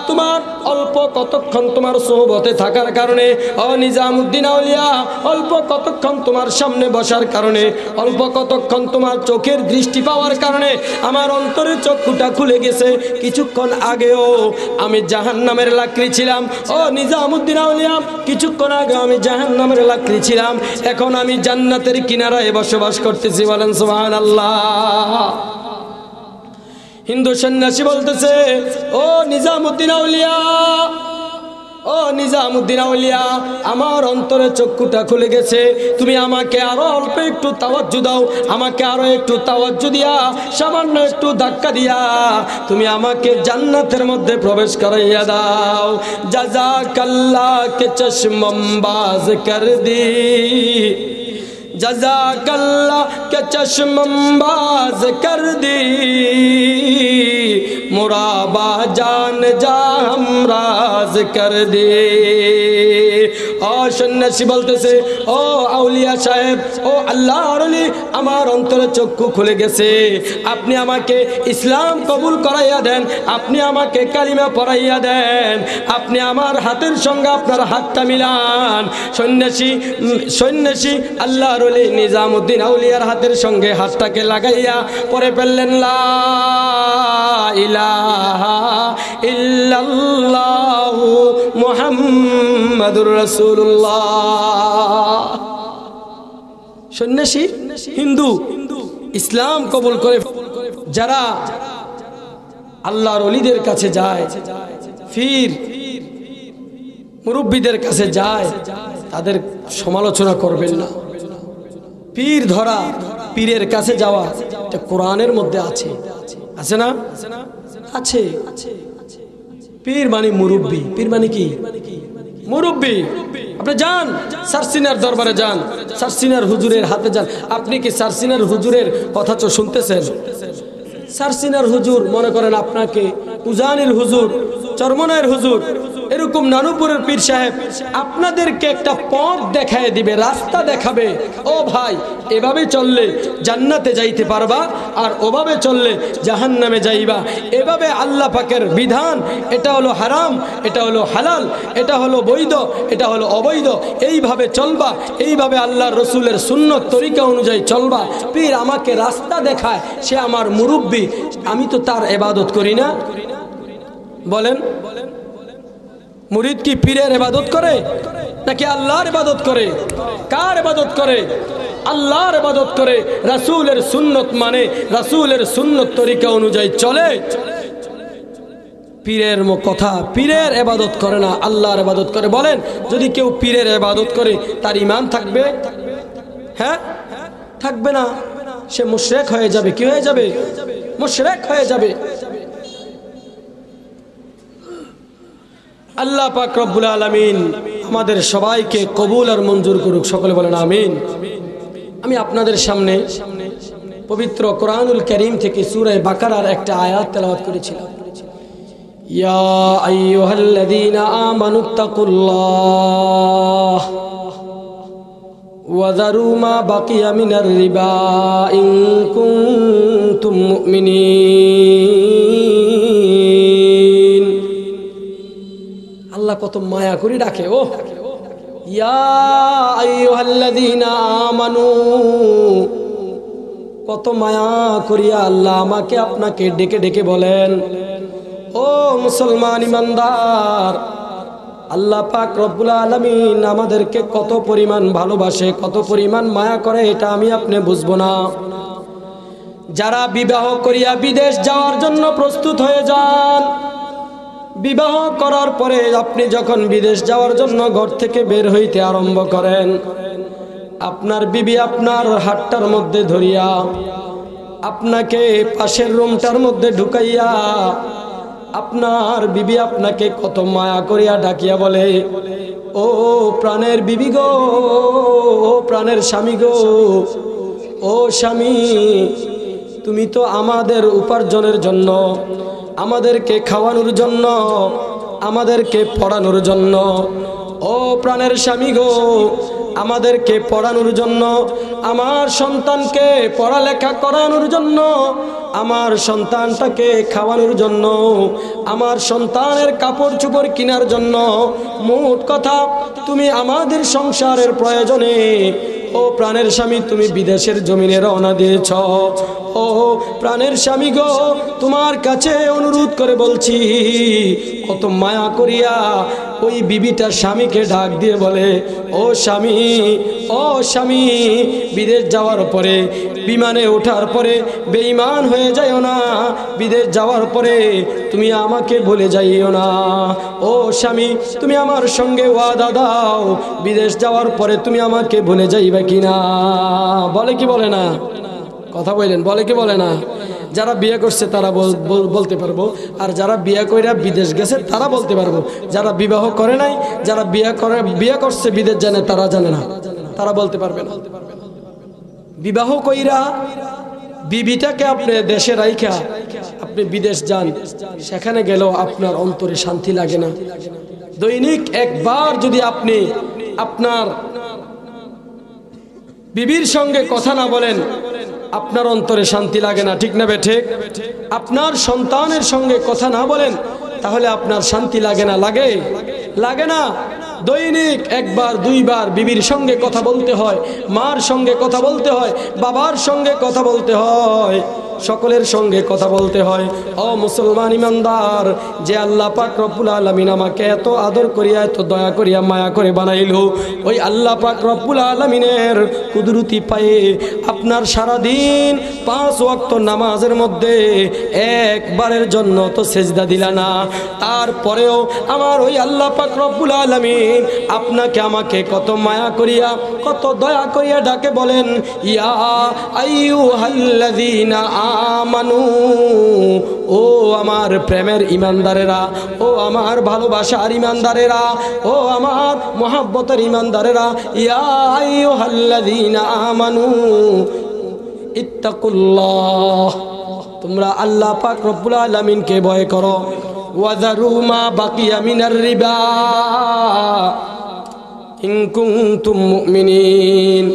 তোমার অল্প কতক্ষণ তোমার সোহবতে থাকার কারণে, ও নিজামুদ্দিন আউলিয়া, অল্প কতক্ষণ তোমার সামনে বসার কারণে, অল্প কতক্ষণ তোমার চোখের দৃষ্টি পাওয়ার কারণে আমার অন্তরের চক্ষুটা খুলে গেছে। কিছুক্ষণ আগেও আমি জাহান্নামের লাকড়ি ছিলাম, ও নিজামুদ্দিন আউলিয়া, কিছুক্ষণ আগে আমি জাহান্নামের লাকড়ি ছিলাম, এখন আমি জান্নাতের কিনারায় বসবাস করতেছি। বলেন সুবহানাল্লাহ। হিন্দু সন্ন্যাসী বলতেছে, ও নিজামুদ্দিন আউলিয়া, ও নিজামুদ্দিন আউলিয়া, আমার অন্তরে চক্ষুটা খুলে গেছে, তুমি আমাকে আরো অল্প একটু তাওয়াজ্জু দাও, আমাকে আরো একটু তাওয়াজ্জু দিয়া, সামান্য একটু ধাক্কা দিয়া তুমি আমাকে জান্নাতের মধ্যে প্রবেশ করাইয়া দাও। জাযাকাল্লাহ কে চশমবাজ কর দি, জাযাকাল্লাহ কে চশমবাজ কর দি, মুরাবা জান যা हमराज कर दे। ও সন্ন্যাসী বলতেছে, ও আউলিয়া সাহেব, ও আল্লাহর ওলি, আমার অন্তরে চক্ষু খুলে গেছে, আপনি আমাকে ইসলাম কবুল করাইয়া দেন, আপনি আমাকে কালিমা পড়াইয়া দেন, আপনি আমার হাতের সঙ্গে আপনার হাতটা মিলান। সন্ন্যাসী আল্লাহর ওলি নিজামুদ্দিন আউলিয়ার হাতের সঙ্গে হাতটাকে লাগাইয়া পরে ফেললেন, লা ইলাহা ইল্লাল্লাহু মুহাম্মাদুর রাসূলুল্লাহ। সন্ন্যাসী হিন্দু ইসলাম কবুল করে। যারা আল্লাহর ওলিদের কাছে যায়, ফির মুরব্বীদের কাছে যায়, তাদের সমালোচনা করবেন না। পীর ধরা, পীরের কাছে যাওয়া, এটা কোরআনের মধ্যে আছে, আছে না? আছে। পীর মানে মুরব্বী, পীর মানে কি? মুরব্বী। আপনি যান সারসিনার দরবারে যান, সারসিনার হুজুরের হাতে যান। আপনি কি সারসিনার হুজুরের কথা তো শুনতেছেন? সারসিনার হুজুর মনে করেন আপনাকে, উজানির হুজুর, চরমনায়ের হুজুর, এরকম নানুপুরের পীর সাহেব আপনাদেরকে একটা পথ দেখায় দিবে, রাস্তা দেখাবে, ও ভাই এভাবে চললে জান্নাতে যাইতে পারবা, আর ওভাবে চললে জাহান্নামে যাইবা। এভাবে আল্লাহ পাকের বিধান, এটা হলো হারাম, এটা হলো হালাল, এটা হলো বৈধ, এটা হলো অবৈধ, এইভাবে চলবা, এইভাবে আল্লাহর রসুলের সুন্নত তরিকা অনুযায়ী চলবা। পীর আমাকে রাস্তা দেখায়, সে আমার মুরব্বী, আমি তো তার ইবাদত করি না। বলেন, মুরিদ কি পীরের ইবাদত করে নাকি আল্লাহর ইবাদত করে? কার ইবাদত করে? আল্লাহর ইবাদত করে। রাসূলের সুন্নত মানে, রাসূলের সুন্নত তরিকা অনুযায়ী চলে। পীরের কথা, পীরের ইবাদত করে না, আল্লাহর ইবাদত করে। বলেন, যদি কেউ পীরের ইবাদত করে তার ঈমান থাকবে? হ্যাঁ, থাকবে না। সে মুশরিক হয়ে যাবে। কি হয়ে যাবে? মুশরিক হয়ে যাবে। আল্লাহ পাক রব্বুল আলামিন আমাদের সবাইকে কবুল আর মঞ্জুর করুক। সকলে বলেন আমিন। আমি আপনাদের সামনে পবিত্র কোরআনুল কারীম থেকে সূরা বাকারার একটা আয়াত তেলাওয়াত করেছিলাম। ইয়া আইয়ুহাল্লাযীনা আমানুত্তাকুল্লাহ ওয়া যারু মা বাকিয়া মিনার রিবা ইন কুনতুম মুমিনিন। আল্লাহ কত মায়া করে ডাকে। ও ইয়া আইয়ুহাল্লাযীনা আমানু, কত মায়া করিয়া আল্লাহ আমাকে আপনাকে ডেকে ডেকে বলেন, ও মুসলমান ইমানদার, আল্লাহ পাক রব্বুল আলামিন আমাদেরকে কত পরিমাণ ভালোবাসে, কত পরিমাণ মায়া করে, এটা আমি আপনি বুঝবো না। যারা বিবাহ করিয়া বিদেশ যাওয়ার জন্য প্রস্তুত হয়ে যান, বিবাহ করার পরে আপনি যখন বিদেশ যাওয়ার জন্য ঘর থেকে বের হইতে আরম্ভ করেন, আপনার বিবি আপনার হাতটার মধ্যে ধরিয়া আপনাকে পাশের রুমটার মধ্যে ঢুকাইয়া, আপনার বিবি আপনাকে কত মায়া করিয়া ডাকিয়া বলে, ও প্রাণের বিবি গো, ও প্রাণের স্বামী গো, ও স্বামী, তুমি তো আমাদের উপার্জনের জন্য, আমাদেরকে খাওয়ানোর জন্য, আমাদেরকে পড়ানোর জন্য। ও প্রাণের স্বামী গো, আমাদেরকে পড়ানোর জন্য, আমার সন্তানকে পড়ালেখা করানোর জন্য, আমার সন্তানটাকে খাওয়ানোর জন্য, আমার সন্তানের কাপড় চোপড় কেনার জন্য, মোট কথা তুমি আমাদের সংসারের প্রয়োজনে ও প্রাণের স্বামী তুমি বিদেশের জমিনে রওনা দিয়েছ। ও প্রাণের স্বামী গো, তোমার কাছে অনুরোধ করে বলছি, কত মায়া করিয়া ওই বিবিটা স্বামীকে ডাক দিয়ে বলে, ও স্বামী, ও স্বামী, বিদেশ যাওয়ার পরে, বিমানে ওঠার পরে বেঈমান হয়ে যাইও না। বিদেশ যাওয়ার পরে তুমি আমাকে ভুলে যাইও না। ও স্বামী, তুমি আমার সঙ্গে ওয়াদা দাও, বিদেশ যাওয়ার পরে তুমি আমাকে ভুলে যাইবে কিনা। বলে কি বলে না? কথা বললেন, বলে কি বলে না? যারা বিয়ে করছে তারা বলতে পারবো, আর যারা বিয়ে কইরা বিদেশ গেছে তারা বলতে পারবো। যারা বিবাহ করে নাই, যারা বিয়ে করছে বিদেশ জানে, তারা জানে না, তারা বলতে পারবে না। বিবাহ কইরা বিবিটাকে আপনি দেশে রাইখা আপনি বিদেশ যান, সেখানে গেলেও আপনার অন্তরে শান্তি লাগে না। দৈনিক একবার যদি আপনি আপনার বিবির সঙ্গে কথা না বলেন, আপনার অন্তরে শান্তি লাগে না, ঠিক না ঠিক? আপনার সন্তানের সঙ্গে কথা না বলেন, তাহলে আপনার শান্তি লাগে না? লাগে? লাগে না। দৈনিক একবার দুইবার বিবির সঙ্গে কথা বলতে হয়, মার সঙ্গে কথা বলতে হয়, বাবার সঙ্গে কথা বলতে হয়, সকলের সঙ্গে কথা বলতে হয়। ও মুসলমান ইমানদার, যে আল্লাহ পাক রব্বুল আলামিন আমাকে এত আদর করিয়া, এত দয়া করিয়া, মায়া করে বানাইলো, ওই আল্লাহ পাক রব্বুল আলামিনের কুদরতি পায়ে আপনার সারাদিন 5 ওয়াক্ত নামাজের মধ্যে একবারের জন্য তো সেজদা দিলা না, তারপরেও আমার ওই আল্লাহ পাক রব্বুল আলামিন আপনাকে আমাকে কত মায়া করিয়া, কত দয়া করিয়া ডাকে বলেন, ইয়া আইয়ুহাল্লাযীনা আমানু, ও আমার প্রেমের ইমানদারেরা, ও আমার ভালোবাসার ইমানদারেরা, ও আমার মহব্বতের ইমানদারেরা, ইয়া আইয়ুহাল্লাযীনা আমানু ইত্তাকুল্লাহ, তোমরা আল্লাহ পাক রব্বুল আলামিনকে ভয় করো। ওয়াযারু মা বাকিয়া মিনার রিবা ইন কুনতুম মুমিনিন,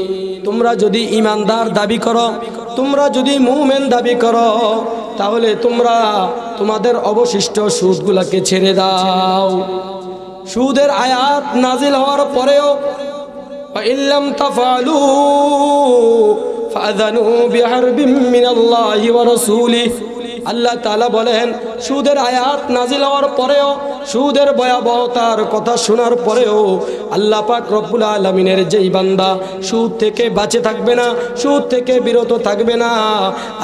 তোমরা যদি ইমানদার দাবি করো, তোমরা যদি মুমিন দাবি করো, তাহলে তোমরা তোমাদের অবশিষ্ট সুদগুলোকে ছেড়ে দাও। সুদের আয়াত নাজিল হওয়ার পরেও ইল্লাম তাফআলু ফাযানু বিহারবিম মিনাল্লাহি ওয়া রাসূলিহি, আল্লাহ তাআলা বলেন, সুদের আয়াত নাজিল হওয়ার পরেও, সুদের ভয়াবহতার কথা শোনার পরেও আল্লাহ পাক রব্বুল আলামিনের যেই বান্দা সুদ থেকে বাঁচে থাকবে না, সুদ থেকে বিরত থাকবে না,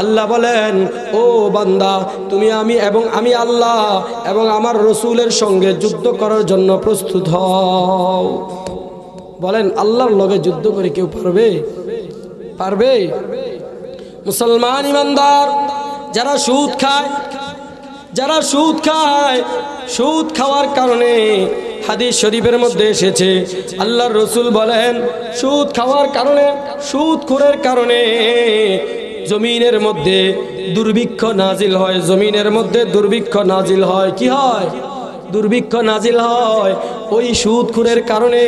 আল্লাহ বলেন, ও বান্দা, তুমি আমি আল্লাহ এবং আমার রসুলের সঙ্গে যুদ্ধ করার জন্য প্রস্তুত হও। বলেন, আল্লাহর লগে যুদ্ধ করে কেউ পারবে? পারবে? মুসলমান ইমানদার, যারা সুদ খায়, যারা সুদ খায়, সুদ খাওয়ার কারণে হাদিস শরীফের মধ্যে এসেছে, আল্লাহর রসুল বলেন, সুদ খাওয়ার কারণে, সুদখোরের কারণে জমিনের মধ্যে দুর্ভিক্ষ নাজিল হয়, জমিনের মধ্যে দুর্ভিক্ষ নাজিল হয়। কি হয়? দুর্ভিক্ষ নাজিল হয়। ওই সুদখোরের কারণে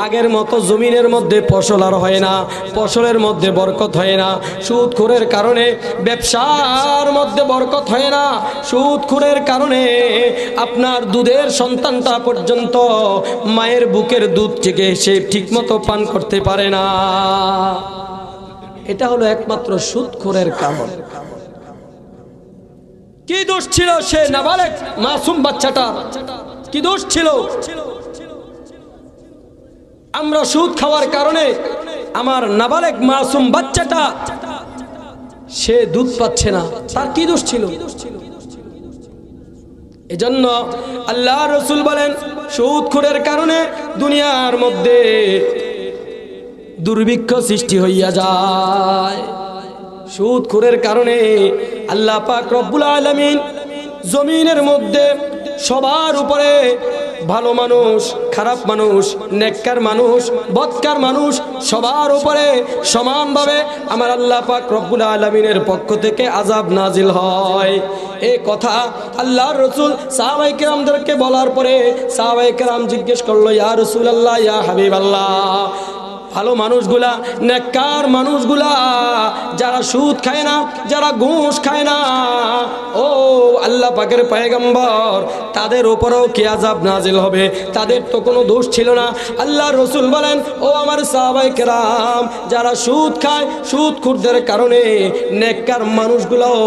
আগের মতো জমিনের মধ্যে ফসল আর হয় না, ফসলের মধ্যে বরকত হয় না। সুদখোরের কারণে ব্যবসার মধ্যে বরকত হয় না। সুদখোরের কারণে আপনার দুধের সন্তানটা পর্যন্ত মায়ের বুকের দুধ থেকে সে ঠিকমতো পান করতে পারে না। এটা হলো একমাত্র সুদখোরের কারণ। কি দোষ ছিল সে নাবালেগ মাসুম বাচ্চাটা? কি দোষ ছিল? আমরা সুদ খাওয়ার কারণে আমার নাবালেগ মাসুম বাচ্চাটা সে দুধ পাচ্ছে না, তার কি দোষ ছিল? এজন্য আল্লাহ রসুল বলেন, সুদখোরের কারণে দুনিয়ার মধ্যে দুর্ভিক্ষ সৃষ্টি হইয়া যায়। সুদখোরের কারণে আল্লাহ পাক রব্বুল আলামিন জমিনের মধ্যে সবার উপরে ভালো মানুষ, খারাপ মানুষ, নেককার মানুষ, বদকার মানুষ সবার উপরে সমানভাবে আমার আল্লাহ পাক রব্বুল আলামিনের পক্ষ থেকে আযাব নাজিল হয়। এই কথা আল্লাহর রাসূল সাহাবায়ে কেরামদেরকে বলার পরে সাহাবায়ে কেরাম জিজ্ঞেস করলো, ইয়া রাসূলুল্লাহ, ইয়া হাবিবাল্লাহ, ভালো মানুষগুলা, নেককার মানুষগুলা, যারা সুদ খায় না, যারা ঘুষ খায় না, ও আল্লাহ পাকের পয়গম্বর, তাদের উপরেও কি আযাব নাজিল হবে? তাদের তো কোনো দোষ ছিল না। আল্লাহর রাসূল বলেন, ও আমার সাহাবায়ে কেরাম, যারা সুদ খায়, সুদখোরদের কারণে নেককার মানুষগুলাও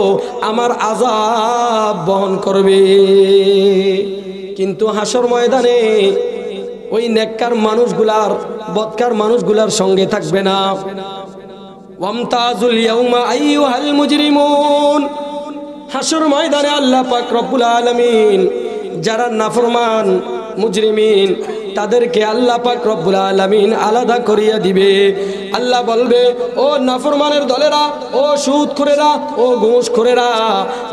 আমার আযাব বহন করবে। কিন্তু হাসর ময়দানে ওই নেককার মানুষগুলার বদকার মানুষগুলার সঙ্গে থাকবে না। ওয়ামতাজুল ইয়াউমা আইয়ুহাল মুজরিমুন, হাসর ময়দানে আল্লাহ পাক রব্বুল আলামিন যারা নাফরমান মুজরিমিন তাদেরকে আল্লাহ পাক রব্বুল আলামিন আলাদা করিয়া দিবে। আল্লাহ বলবে, ও নাফরমানের দলেরা, ও সুদখোরেরা, ও ঘুষখোরেরা,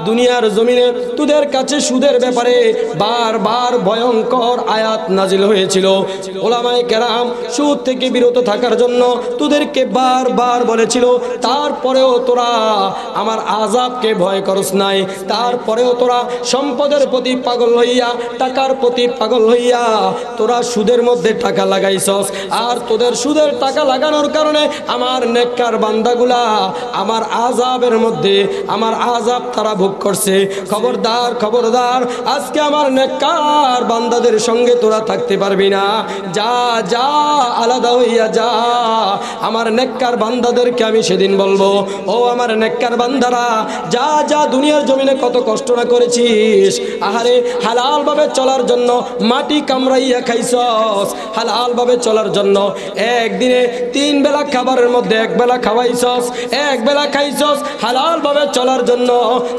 দুনিয়ার জমিনে তোদের কাছে সুদের ব্যাপারে বারবার ভয়ঙ্কর আয়াত নাজিল হয়েছিল। ওলামায়ে কেরাম সুদ থেকে বিরত থাকার জন্য তোদেরকে বারবার বলেছিল, তারপরেও তোরা আমার আযাবকে ভয় করস নাই, তারপরেও তোরা সম্পদের প্রতি পাগল হইয়া, টাকার প্রতি পাগল হইয়া তোরা সুদের মধ্যে টাকা লাগাইছস। আর তোদের সুদের টাকা লাগানোর কারণে আমার নেককার বান্দাগুলা আমার আযাবের মধ্যে আমার আযাব তারা ভোগ করছে। খবরদার, খবরদার, আজকে আমার নেককার বান্দাদের সঙ্গে তোরা থাকতে পারবি না। যা যা, আলাদা হইয়া যা। আমার নেককার বান্দাদেরকে আমি সেদিন বলবো, ও আমার নেককার বান্দারা, যা যা, দুনিয়ার জমিনে কত কষ্ট না করেছিস, আহারে হালাল ভাবে চলার জন্য মাটি কামড়াইয়া খাইছস, হালাল ভাবে চলার জন্য একদিনে 3 বেলা খাবারের মধ্যে 1 বেলা খাওয়াইছস, 1 বেলা খাইছস, হালাল ভাবে চলার জন্য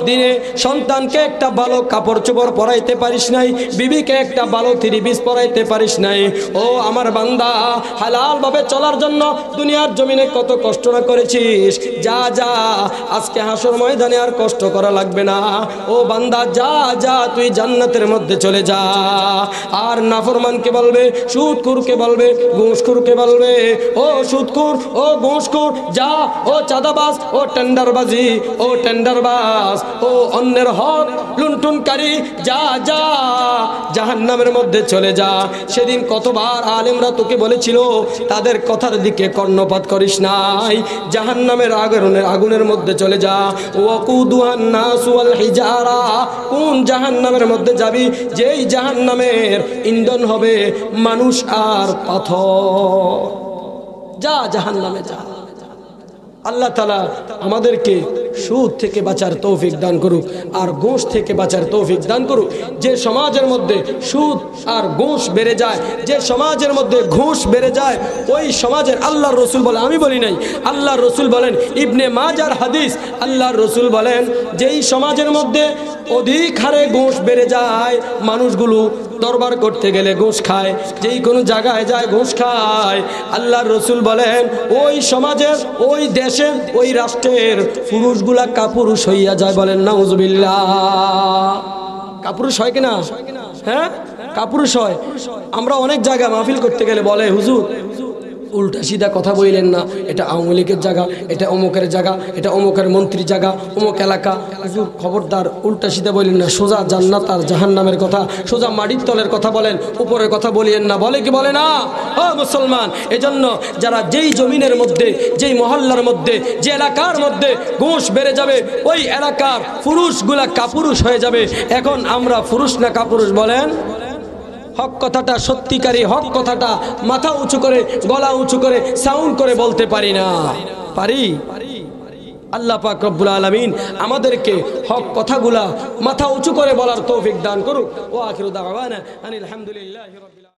দিনে সন্তানকে একটা ভালো কাপড় চোপড় পরাইতে পারিস নাই, বিবিকে একটা ভালো 3 পিস পরাইতে পারিস নাই। ও আমার বান্দা, হালাল ভাবে চলার জন্য দুনিয়ার জমিনে কত কষ্ট না করেছিস, যা যা, আজকে হাসর ময়দানে আর কষ্ট করা লাগবে না। ও বান্দা, যা যা, তুই জান্নাতের মধ্যে চলে যা। আর নাফরমানকে বলবে, সুদখোরকে বলবে, ঘুষখোরকে বলবে, ও সুদখোর, ও ঘুষখোর, যা, ও চাঁদাবাজ, ও টেন্ডারবাজি, ও টেন্ডারবাজ, ও অন্যের হক লুণ্ঠনকারী, যা যা, জাহান্নামের মধ্যে চলে যা। সেদিন কতবার আলেমরা তোকে বলেছিল তাদের কথার দিকে কর্ণপাত করিস নাই, জাহান্নামের আগুনের মধ্যে চলে যা। ওয়াকুদুহান নাস ওয়াল হিজারা, কোন জাহান্নামের মধ্যে যাবি? যেই জাহান্নামের ইন্ধন হবে মানুষ আর পাথর। যা জাহান্নামে যা। আল্লাহ তাআলা আমাদেরকে সুদ থেকে বাঁচার তৌফিক দান করুক, আর ঘুষ থেকে বাঁচার তৌফিক দান করুক। যে সমাজের মধ্যে সুদ আর ঘুষ বেড়ে যায়, যে সমাজের মধ্যে ঘুষ বেড়ে যায়, ওই সমাজের, আল্লাহর রাসূল বলে, আমি বলি নাই, আল্লাহর রাসূল বলেন, ইবনে মাজার হাদিস, আল্লাহর রাসূল বলেন, যেই সমাজের মধ্যে অধিক হারে ঘুষ বেড়ে যায়, মানুষগুলো দরবার করতে গেলে ঘুষ খায়, যেই কোনো জায়গায় যায় ঘুষ খায়, আল্লাহর রাসূল বলেন ওই সমাজের, ওই দেশের, ওই রাষ্ট্রের পুরুষগুলা কাপুরুষ হইয়া যায়। বলেন নাউজুবিল্লাহ। কাপুরুষ হয় কিনা? হ্যাঁ, কাপুরুষ হয়। আমরা অনেক জায়গায় মাহফিল করতে গেলে বলে, হুজুর উল্টা সিধা কথা বললেন না, এটা আওয়ামী লীগের জায়গা, এটা অমুকের জায়গা, এটা অমুকের মন্ত্রী জায়গা, অমুক এলাকা। হুজুর খবরদার, উল্টা সিধা বললেন না, সোজা জান্নাত আর জাহান্নামের কথা, সোজা মাটির তলের কথা বলেন, উপরের কথা বলিয়েন না। বলে কি বলে না? ও মুসলমান, এজন্য যারা যেই জমিনের মধ্যে, যেই মহল্লার মধ্যে, যে এলাকার মধ্যে ঘুষ বেড়ে যাবে, ওই এলাকার পুরুষগুলা কাপুরুষ হয়ে যাবে। এখন আমরা পুরুষ না কাপুরুষ বলেন? হক কথাটা, সত্যিকারী হক কথাটা মাথা উঁচু করে, গলা উঁচু করে, সাউন্ড করে বলতে পারি না? পারি? আল্লাহ পাক রব্বুল আলামিন আমাদেরকে হক কথাগুলা মাথা উঁচু করে বলার তৌফিক দান করুক। ওয়া আখিরু দাওয়ানা আনিল হামদুলিল্লাহি রাব্বিল আলামিন।